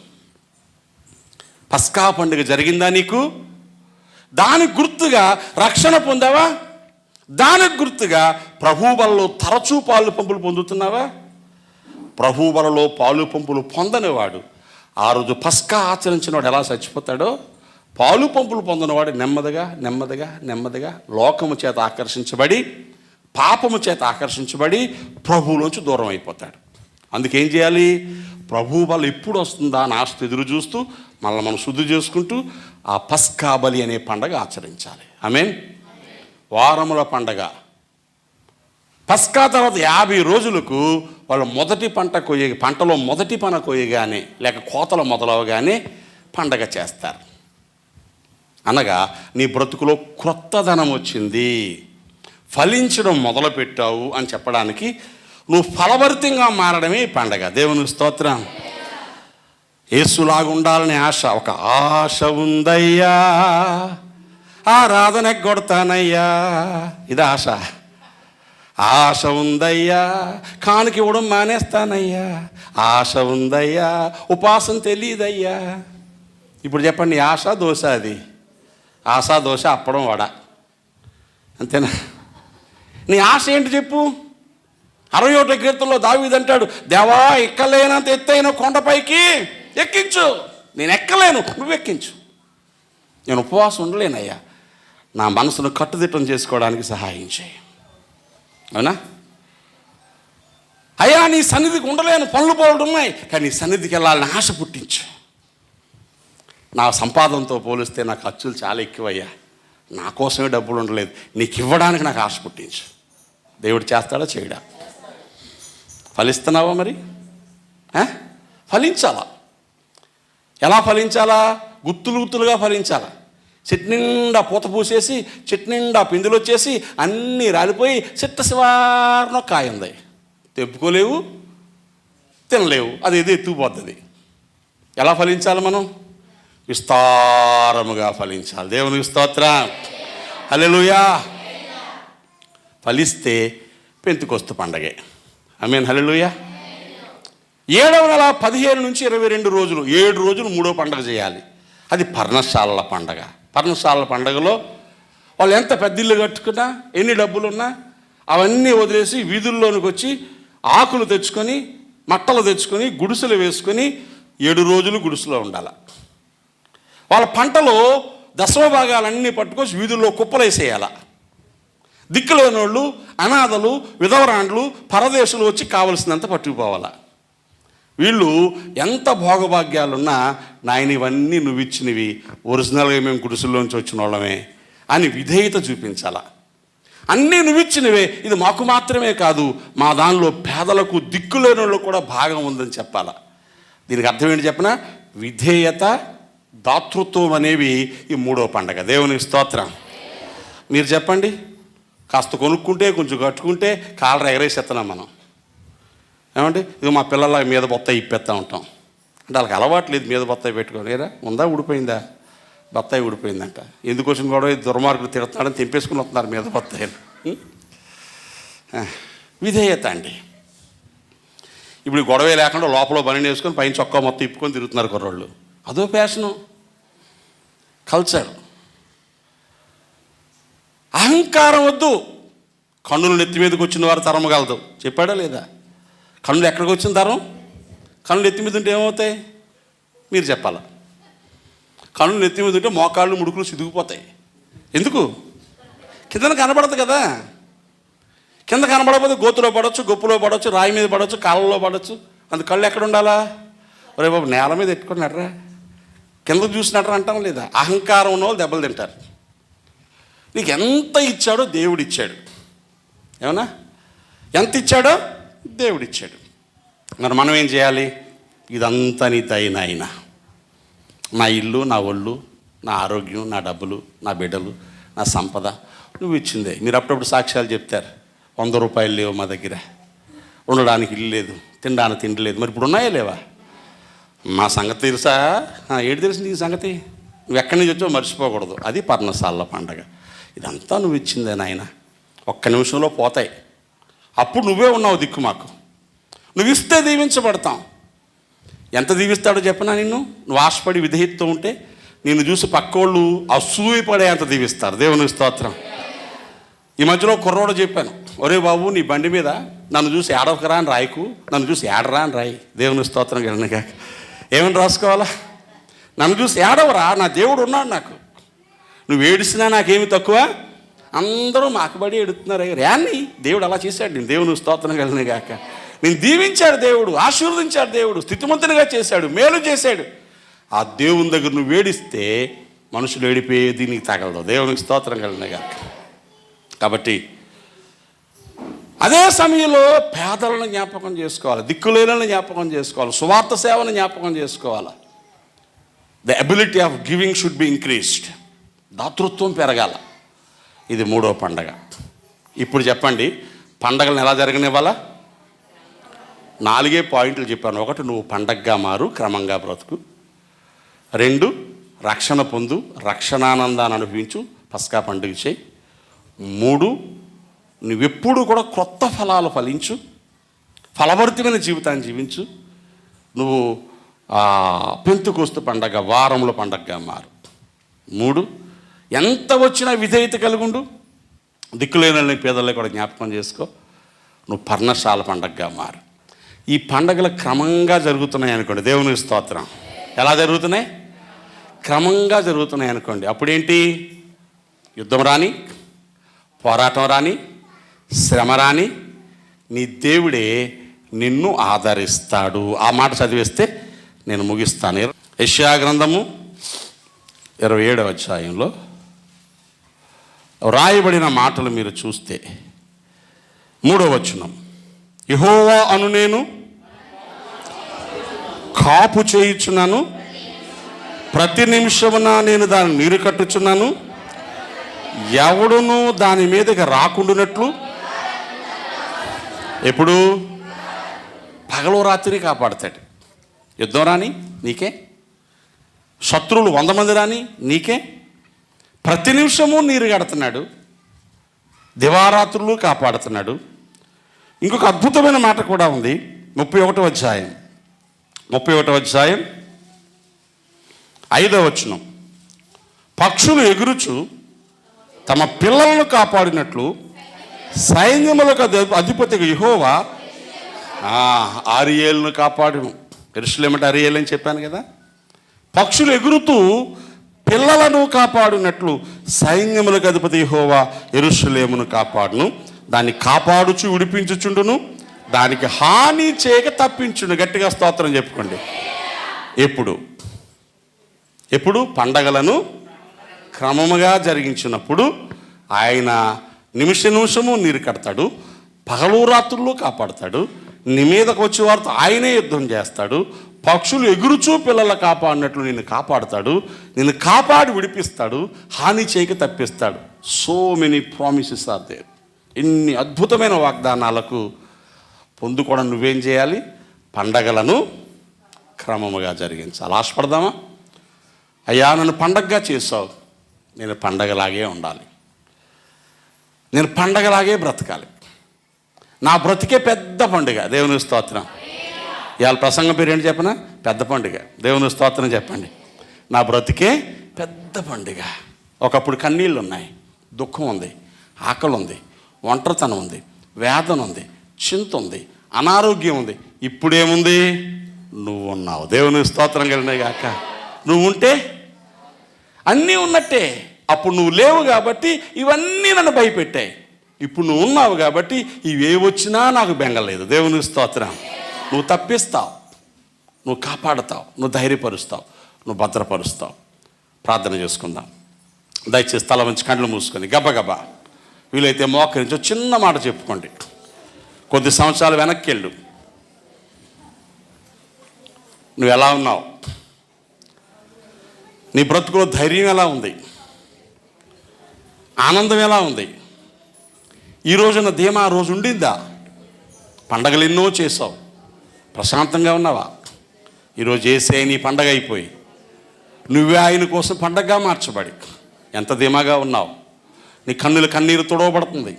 Speaker 1: పస్కా పండుగ జరిగిందా నీకు? దానికి గుర్తుగా రక్షణ పొందావా? దానికి గుర్తుగా ప్రభు బలలో తరచూ పాలు పంపులు పొందుతున్నావా? ప్రభు బలలో పాలు పంపులు పొందనివాడు ఆ రోజు పస్కా ఆచరించినవాడు ఎలా చచ్చిపోతాడో, పాలు పంపులు పొందినవాడు నెమ్మదిగా నెమ్మదిగా నెమ్మదిగా లోకము చేత ఆకర్షించబడి, పాపము చేత ఆకర్షించబడి ప్రభువులోంచి దూరం అయిపోతాడు. అందుకేం చేయాలి? ప్రభు బలి ఎప్పుడు వస్తుందా అని ఆస్తి ఎదురు చూస్తూ మళ్ళీ మనం శుద్ధి చేసుకుంటూ ఆ పస్కా బలి అనే పండగ ఆచరించాలి. ఆమేన్. వారముల పండగ. పస్కా తర్వాత 50 రోజులకు వాళ్ళు మొదటి పంటలో మొదటి పన కొయ్యగానే లేక కోతలు మొదలవగానే పండగ చేస్తారు. అనగా నీ బ్రతుకులో క్రొత్తదనం వచ్చింది, ఫలించడం మొదలుపెట్టావు అని చెప్పడానికి, నువ్వు ఫలభరితంగా మారడమే ఈ పండగ. దేవుని స్తోత్రం. యేసులాగా ఉండాలనే ఆశ, ఒక ఆశ ఉందయ్యా, ఆరాధన కొడతానయ్యా, ఇది ఆశ. ఆశ ఉందయ్యా, కానుక ఇవ్వడం మానేస్తానయ్యా, ఆశ ఉందయ్యా, ఉపాసం తెలియదయ్యా. ఇప్పుడు చెప్పండి, ఆశ దోశ, అది ఆశ దోశ అప్పడం వడ, అంతేనా? నీ ఆశ ఏంటి చెప్పు? 61వ కీర్తనలో దావీదు అంటాడు, దేవా ఎక్కలేనంత ఎత్తైన కొండపైకి ఎక్కించు. నేను ఎక్కలేను, నువ్వు ఎక్కించు. నేను ఉపవాసం ఉండలేనయ్యా, నా మనసును కట్టుదిట్టం చేసుకోవడానికి సహాయం చేయి. అవునా? అయ్యా నీ సన్నిధికి ఉండలేను, పనులు పోవడం ఉన్నాయి, కానీ నీ సన్నిధికి వెళ్ళాలని ఆశ పుట్టించు. నా సంపాదనతో పోలిస్తే నా ఖర్చులు చాలా ఎక్కువయ్యా, నా కోసమే డబ్బులు ఉండలేదు, నీకు ఇవ్వడానికి నాకు ఆశ పుట్టించు. దేవుడు చేస్తాడా చేయడా? ఫలిస్తున్నావా మరి? ఫలించాలా. ఎలా ఫలించాలా? గుత్తులుగా ఫలించాలా. చెట్టు నిండా పూత పూసేసి చెట్టు నిండా పిందులు వచ్చేసి అన్నీ రాలిపోయి చిట్ట శివారణ కాయ ఉంది, తెప్పుకోలేవు, తినలేవు, అది ఏదో ఎత్తుకుపోతుంది. ఎలా ఫలించాలి మనం? విస్తారముగా ఫలించాలి. దేవునికి స్తోత్రం. హల్లెలూయా. ఫలిస్తే పెంతెకొస్తు పండగే. ఆమేన్. హల్లెలూయా. 7వ నెల 15 నుంచి 22 రోజులు, 7 రోజులు మూడో పండగ చేయాలి. అది పర్ణశాలల పండగ. పర్ణశాలల పండగలో వాళ్ళు ఎంత పెద్ద ఇల్లు కట్టుకున్నా, ఎన్ని డబ్బులున్నా అవన్నీ వదిలేసి వీధుల్లోనికి వచ్చి ఆకులు తెచ్చుకొని, మట్టలు తెచ్చుకొని, గుడిసెలు వేసుకొని 7 రోజులు గుడిసెలో ఉండాలి. వాళ్ళ పంటలో దశమ భాగాలన్నీ పట్టుకొచ్చి వీధుల్లో కుప్పలేసేయాల. దిక్కులేని వాళ్ళు, అనాథలు, విధవరాండ్లు, పరదేశులు వచ్చి కావలసినంత పట్టుకుపోవాల. వీళ్ళు ఎంత భోగభాగ్యాలున్నా, నాయన ఇవన్నీ నువ్వు ఇచ్చినవి, ఒరిజినల్గా మేము గుడిసెల్లోంచి వచ్చిన వాళ్ళమే అని విధేయత చూపించాల. అన్నీ నువ్విచ్చినవే, ఇది మాకు మాత్రమే కాదు, మా దానిలో పేదలకు, దిక్కులేని వాళ్ళు కూడా భాగం ఉందని చెప్పాల. దీనికి అర్థం ఏంటి చెప్పిన? విధేయత, దాతృత్వం అనేవి ఈ మూడో పండగ. దేవునికి స్తోత్రం. మీరు చెప్పండి, కాస్త కొనుక్కుంటే, కొంచెం కట్టుకుంటే కాలర ఎగరేసేస్తున్నాం మనం. ఏమంటే ఇది మా పిల్లల మీద బొత్తాయి ఇప్పేస్తూ ఉంటాం. అంటే వాళ్ళకి అలవాటు లేదు మీద బొత్తాయి పెట్టుకోని. ఏరా ఉందా, ఊడిపోయిందా? బత్తాయి ఊడిపోయిందంట. ఎందుకు వచ్చిన గొడవ? దుర్మార్గులు తిడతాడని తెంపేసుకుని వస్తున్నారు మీద బత్తాయిని. విధేయత అండి. ఇప్పుడు గొడవే లేకుండా లోపల పని వేసుకొని పైన చొక్కా మొత్తం ఇప్పుకొని తిరుగుతున్నారు కుర్రోళ్ళు. అదో ఫ్యాషను, కల్చర్. అహంకారం వద్దు. కన్నులు నెత్తి మీదకి వచ్చిన వారు తరమగలదు. చెప్పాడా లేదా? కన్నులు ఎక్కడికి వచ్చిన తరం? కన్నులు నెత్తి మీద ఉంటే ఏమవుతాయి? మీరు చెప్పాలా. కన్నులు నెత్తి మీద ఉంటే మోకాళ్ళు, ముడుకులు సిదిగిపోతాయి. ఎందుకు? కింద కనబడదు కదా. కింద కనబడకపోతే గోతులో పడవచ్చు, గొప్పులో పడవచ్చు, రాయి మీద పడవచ్చు, కాళ్ళలో పడవచ్చు. అందుకు కళ్ళు ఎక్కడ ఉండాలా? ఒరే బాబు, నేల మీద ఎట్టుకున్నాడరా, కింద చూసినట్రా అంటాం లేదా? అహంకారం ఉన్న వాళ్ళు దెబ్బలు తింటారు. నీకు ఎంత ఇచ్చాడో దేవుడు ఇచ్చాడు. ఏమన్నా ఎంత ఇచ్చాడో దేవుడు ఇచ్చాడు. మరి మనం ఏం చేయాలి? ఇదంతా నీ దయన అయినా, నా ఇల్లు, నా ఒళ్ళు, నా ఆరోగ్యం, నా డబ్బులు, నా బిడ్డలు, నా సంపద నువ్వు ఇచ్చిందే. మీరు అప్పుడప్పుడు సాక్ష్యాలు చెప్తారు. 100 రూపాయలు లేవు మా దగ్గర, ఉండడానికి ఇల్లు లేదు, తినడానికి తిండి లేదు. మరి ఇప్పుడు ఉన్నాయా లేవా? మా సంగతి తెలుసా? ఏంటి తెలుసు నీ సంగతి? నువ్వు ఎక్కడి నుంచి వచ్చావో మర్చిపోకూడదు. అది పర్ణశాలల పండగ. ఇదంతా నువ్వు ఇచ్చిందే నాయన. ఒక్క నిమిషంలో పోతాయి. అప్పుడు నువ్వే ఉన్నావు దిక్కు మాకు. నువ్వు ఇస్తే దీవించబడతాం. ఎంత దీవిస్తాడో చెప్పనా నిన్ను? నువ్వు ఆశపడి విధేయతతో ఉంటే నిన్ను చూసి పక్కోళ్ళు అసూయపడే అంత దీవిస్తారు. దేవుని స్తోత్రం. ఈ మధ్యలో కుర్రోడు చెప్పాను, ఒరే బాబు, నీ బండి మీద నన్ను చూసి ఏడవకరా అని రాయకు, నన్ను చూసి ఏడరా అని రాయి. దేవుని స్తోత్రం కలిగినగా ఏమని రాసుకోవాలా? నన్ను చూసి ఏడవరా, నా దేవుడు ఉన్నాడు నాకు. నువ్వు ఏడిసినా నాకేమి తక్కువ? అందరూ మాకుబడి ఎడుతున్నారు. రాన్ని దేవుడు అలా చేశాడు. నేను దేవుని స్తోత్రం కలిగినగాక. నేను దీవించాడు దేవుడు, ఆశీర్వదించాడు దేవుడు, స్థితిమంతునిగా చేశాడు, మేలు చేశాడు. ఆ దేవుని దగ్గర నువ్వు వేడిస్తే మనుషులు ఏడిపోయేది నీకు తగలదు. దేవునికి స్తోత్రం కలిగినగాక. కాబట్టి అదే సమయంలో పేదలను జ్ఞాపకం చేసుకోవాలి, దిక్కులేలను జ్ఞాపకం చేసుకోవాలి, సువార్త సేవను జ్ఞాపకం చేసుకోవాలి. The ability of giving should be increased. దాతృత్వం పెరగాల. ఇది మూడో పండగ. ఇప్పుడు చెప్పండి, పండగలను ఎలా జరగనివ్వాలా? 4 పాయింట్లు చెప్పాను. 1, నువ్వు పండగగా మారు, క్రమంగా బ్రతుకు. 2, రక్షణ పొందు, రక్షణానందాన్ని అనుభవించు, పస్కా పండుగ చేయి. 3, నువ్వెప్పుడు కూడా క్రొత్త ఫలాలు ఫలించు, ఫలభరితమైన జీవితాన్ని జీవించు. నువ్వు పెంతెకొస్తు పండగ వారముల పండగగా మారు. 3, ఎంత వచ్చినా విధేయత కలిగుండు, దిక్కులేని పేదల్ని కూడా జ్ఞాపకం చేసుకో. నువ్వు పర్ణశాల పండగగా మారు. ఈ పండగలు క్రమంగా జరుగుతున్నాయి అనుకోండి. దేవుని స్తోత్రం. ఎలా జరుగుతున్నాయి? క్రమంగా జరుగుతున్నాయి అనుకోండి. అప్పుడేంటి? యుద్ధం రాని, పోరాటం రాని, శ్రమ రాని, నీ దేవుడే నిన్ను ఆదరిస్తాడు. ఆ మాట చదివేస్తే నేను ముగిస్తాను. యెషయా గ్రంథము 27వ అధ్యాయంలో రాయబడిన మాటలు మీరు చూస్తే 3వ వచనం, యెహోవా అను నేను కాపు చేయుచున్నాను, ప్రతి నిమిషమున నేను దాన్ని నీరు కట్టుచున్నాను, ఎవడును దాని మీదకి రాకుండానట్లు. ఎప్పుడు? పగలు రాత్రి కాపాడతాడు. యుద్ధం రాని నీకే, శత్రువులు 100 మంది రాని నీకే. ప్రతి నిమిషము నీరు కడుతున్నాడు, దివారాత్రులు కాపాడుతున్నాడు. ఇంకొక అద్భుతమైన మాట కూడా ఉంది. 31వ అధ్యాయం 5వ వచనం. పక్షులు ఎగురుచు తమ పిల్లలను కాపాడినట్లు సైన్యములకు అధిపతిగా యెహోవా ఆరియేలును కాపాడును. యెరూషలేము అంటే అరియేలు అని చెప్పాను కదా. పక్షులు ఎగురుతూ పిల్లలను కాపాడినట్లు సైన్యములకు అధిపతి యెహోవా యెరూషలేమును కాపాడును. దాన్ని కాపాడుచు విడిపించుచుండును, దానికి హాని చేయక తప్పించును. గట్టిగా స్తోత్రం చెప్పుకోండి. ఎప్పుడు పండగలను క్రమముగా జరిగించినప్పుడు ఆయన నిమిషము నీరు కడతాడు, పగలు రాత్రుల్లో కాపాడతాడు. నీ మీదకు వచ్చే వారితో ఆయనే యుద్ధం చేస్తాడు. పక్షులు ఎగురుచూ పిల్లలు కాపాడినట్లు నిన్ను కాపాడుతాడు, నిన్ను కాపాడి విడిపిస్తాడు, హాని చేయక తప్పిస్తాడు. So many promises are there. ఇన్ని అద్భుతమైన వాగ్దానాలకు పొందుకోవడం నువ్వేం చేయాలి? పండగలను క్రమముగా జరిగించాలి. ఆశపడదామా? అయ్యా నన్ను పండగగా చేసావు, నేను పండగలాగే ఉండాలి, నేను పండగలాగే బ్రతకాలి. నా బ్రతికే పెద్ద పండుగ. దేవుని స్తోత్రం. ఇవాళ ప్రసంగం పేరు ఏంటి చెప్పనా? పెద్ద పండుగ. దేవుని స్తోత్రం చెప్పండి. నా బ్రతికే పెద్ద పండుగ. ఒకప్పుడు కన్నీళ్ళు ఉన్నాయి, దుఃఖం ఉంది, ఆకలి ఉంది, ఒంటరితనం ఉంది, వేదన ఉంది, చింత ఉంది, అనారోగ్యం ఉంది. ఇప్పుడేముంది? నువ్వు ఉన్నావు. దేవుని స్తోత్రం కలిగినాయి కాక. నువ్వు ఉంటే అన్నీ ఉన్నట్టే. అప్పుడు నువ్వు లేవు కాబట్టి ఇవన్నీ నన్ను భయపెట్టాయి. ఇప్పుడు నువ్వు ఉన్నావు కాబట్టి ఇవే వచ్చినా నాకు బెంగలేదు. దేవుని స్తోత్రం. నువ్వు తప్పిస్తావు, నువ్వు కాపాడుతావు, నువ్వు ధైర్యపరుస్తావు, నువ్వు భద్రపరుస్తావు. ప్రార్థన చేసుకుందాం. దయచేసి తల వంచి కళ్ళు మూసుకొని గబగబా వీలైతే మోకరించి చిన్న మాట చెప్పుకోండి. కొద్ది సంవత్సరాలు వెనక్కి వెళ్ళు. నువ్వు ఎలా ఉన్నావు? నీ బ్రతుకులో ధైర్యం ఎలా ఉంది? ఆనందం ఎలా ఉంది? ఈ రోజున ధీమా ఆ రోజు ఉండిందా? పండగలు ఎన్నో చేసావు, ప్రశాంతంగా ఉన్నావా? ఈరోజు యేసే నీ పండగ అయిపోయి నువ్వే ఆయన కోసం పండగగా మార్చబడి ఎంత ధీమాగా ఉన్నావు? నీ కన్నుల కన్నీరు తుడవబడుతుంది,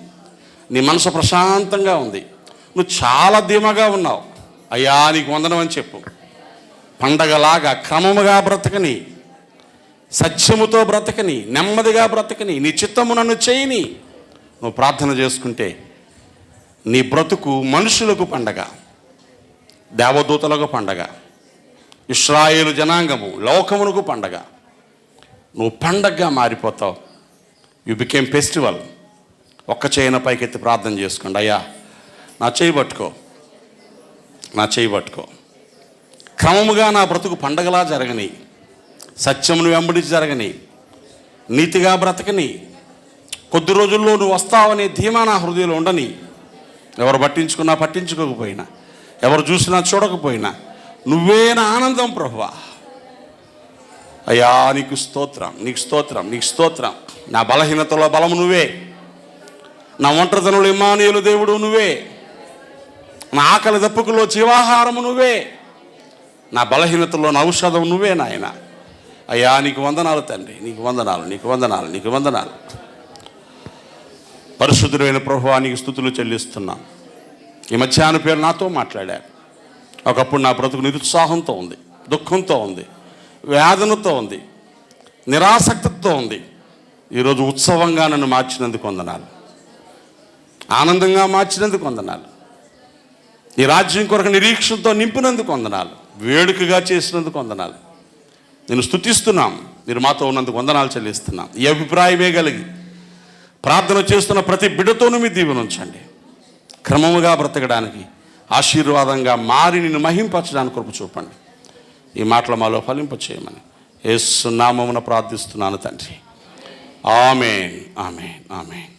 Speaker 1: నీ మనసు ప్రశాంతంగా ఉంది, నువ్వు చాలా ధీమాగా ఉన్నావు. అయ్యా నీకు వందనం అని చెప్పు. పండగలాగా క్రమముగా బ్రతకని, సత్యముతో బ్రతకని, నెమ్మదిగా బ్రతకని, నీ చిత్తము నన్ను చేయని నువ్వు ప్రార్థన చేసుకుంటే నీ బ్రతుకు మనుషులకు పండగ, దేవదూతలకు పండగ, ఇశ్రాయేలు జనాంగము లోకమునకు పండగ. నువ్వు పండగగా మారిపోతావు. You became festival. ఒక్క చేయన పైకెత్తి ప్రార్థన చేసుకోండి. అయ్యా నా చేయి పట్టుకో, నా చేయి పట్టుకో. క్రమముగా నా బ్రతుకు పండగలా జరగని, సత్యమును వెంబడించి జరగని, నీతిగా బ్రతకని, కొద్ది రోజుల్లో నువ్వు వస్తావనే ధీమా నా హృదయంలో ఉండని. ఎవరు పట్టించుకున్నా పట్టించుకోకపోయినా, ఎవరు చూసినా చూడకపోయినా నువ్వే నా ఆనందం ప్రభువా. అయ్యా నీకు స్తోత్రం, నీకు స్తోత్రం, నీకు స్తోత్రం. నా బలహీనతలో బలము నువ్వే, నా ఒంటరితనంలో ఇమ్మానుయేలు దేవుడు నువ్వే, నా ఆకలి దప్పుకులో జీవాహారము నువ్వే, నా బలహీనతలో నా ఔషధం నువ్వే నాయన. అయ్యా నీకు వందనాలు తండ్రి, నీకు వందనాలు, నీకు వందనాలు, నీకు వందనాలు. పరిశుద్ధుడైన ప్రభువా నీకు స్తుతులు చెల్లిస్తున్నాం. ఈ మధ్యాహ్న పేరు నాతో మాట్లాడారు. ఒకప్పుడు నా బ్రతుకు నిరుత్సాహంతో ఉంది, దుఃఖంతో ఉంది, వేదనతో ఉంది, నిరాసక్తితో ఉంది. ఈరోజు ఉత్సవంగా నన్ను మార్చినందుకు వందనాలు, ఆనందంగా మార్చినందుకు వందనాలు, ఈ రాజ్యం కొరకు నిరీక్షణతో నింపినందుకు వందనాలు, వేడుకగా చేసినందుకు వందనాలు. నేను స్తుతిస్తున్నాం. మీరు మాతో ఉన్నందుకు వందనాలు చెల్లిస్తున్నాం. ఈ అభిప్రాయమే కలిగి ప్రార్థన చేస్తున్న ప్రతి బిడ్డతోనూ మీ దీవెన ఉంచండి. క్రమముగా బ్రతకడానికి, ఆశీర్వాదంగా మారి నిన్ను మహింపరచడానికి కృప చూపండి. ఈ మాటలు మాలో ఫలింప చేయమని యేసు నామమున ప్రార్థిస్తున్నాను తండ్రి. ఆమేన్, ఆమేన్, ఆమేన్.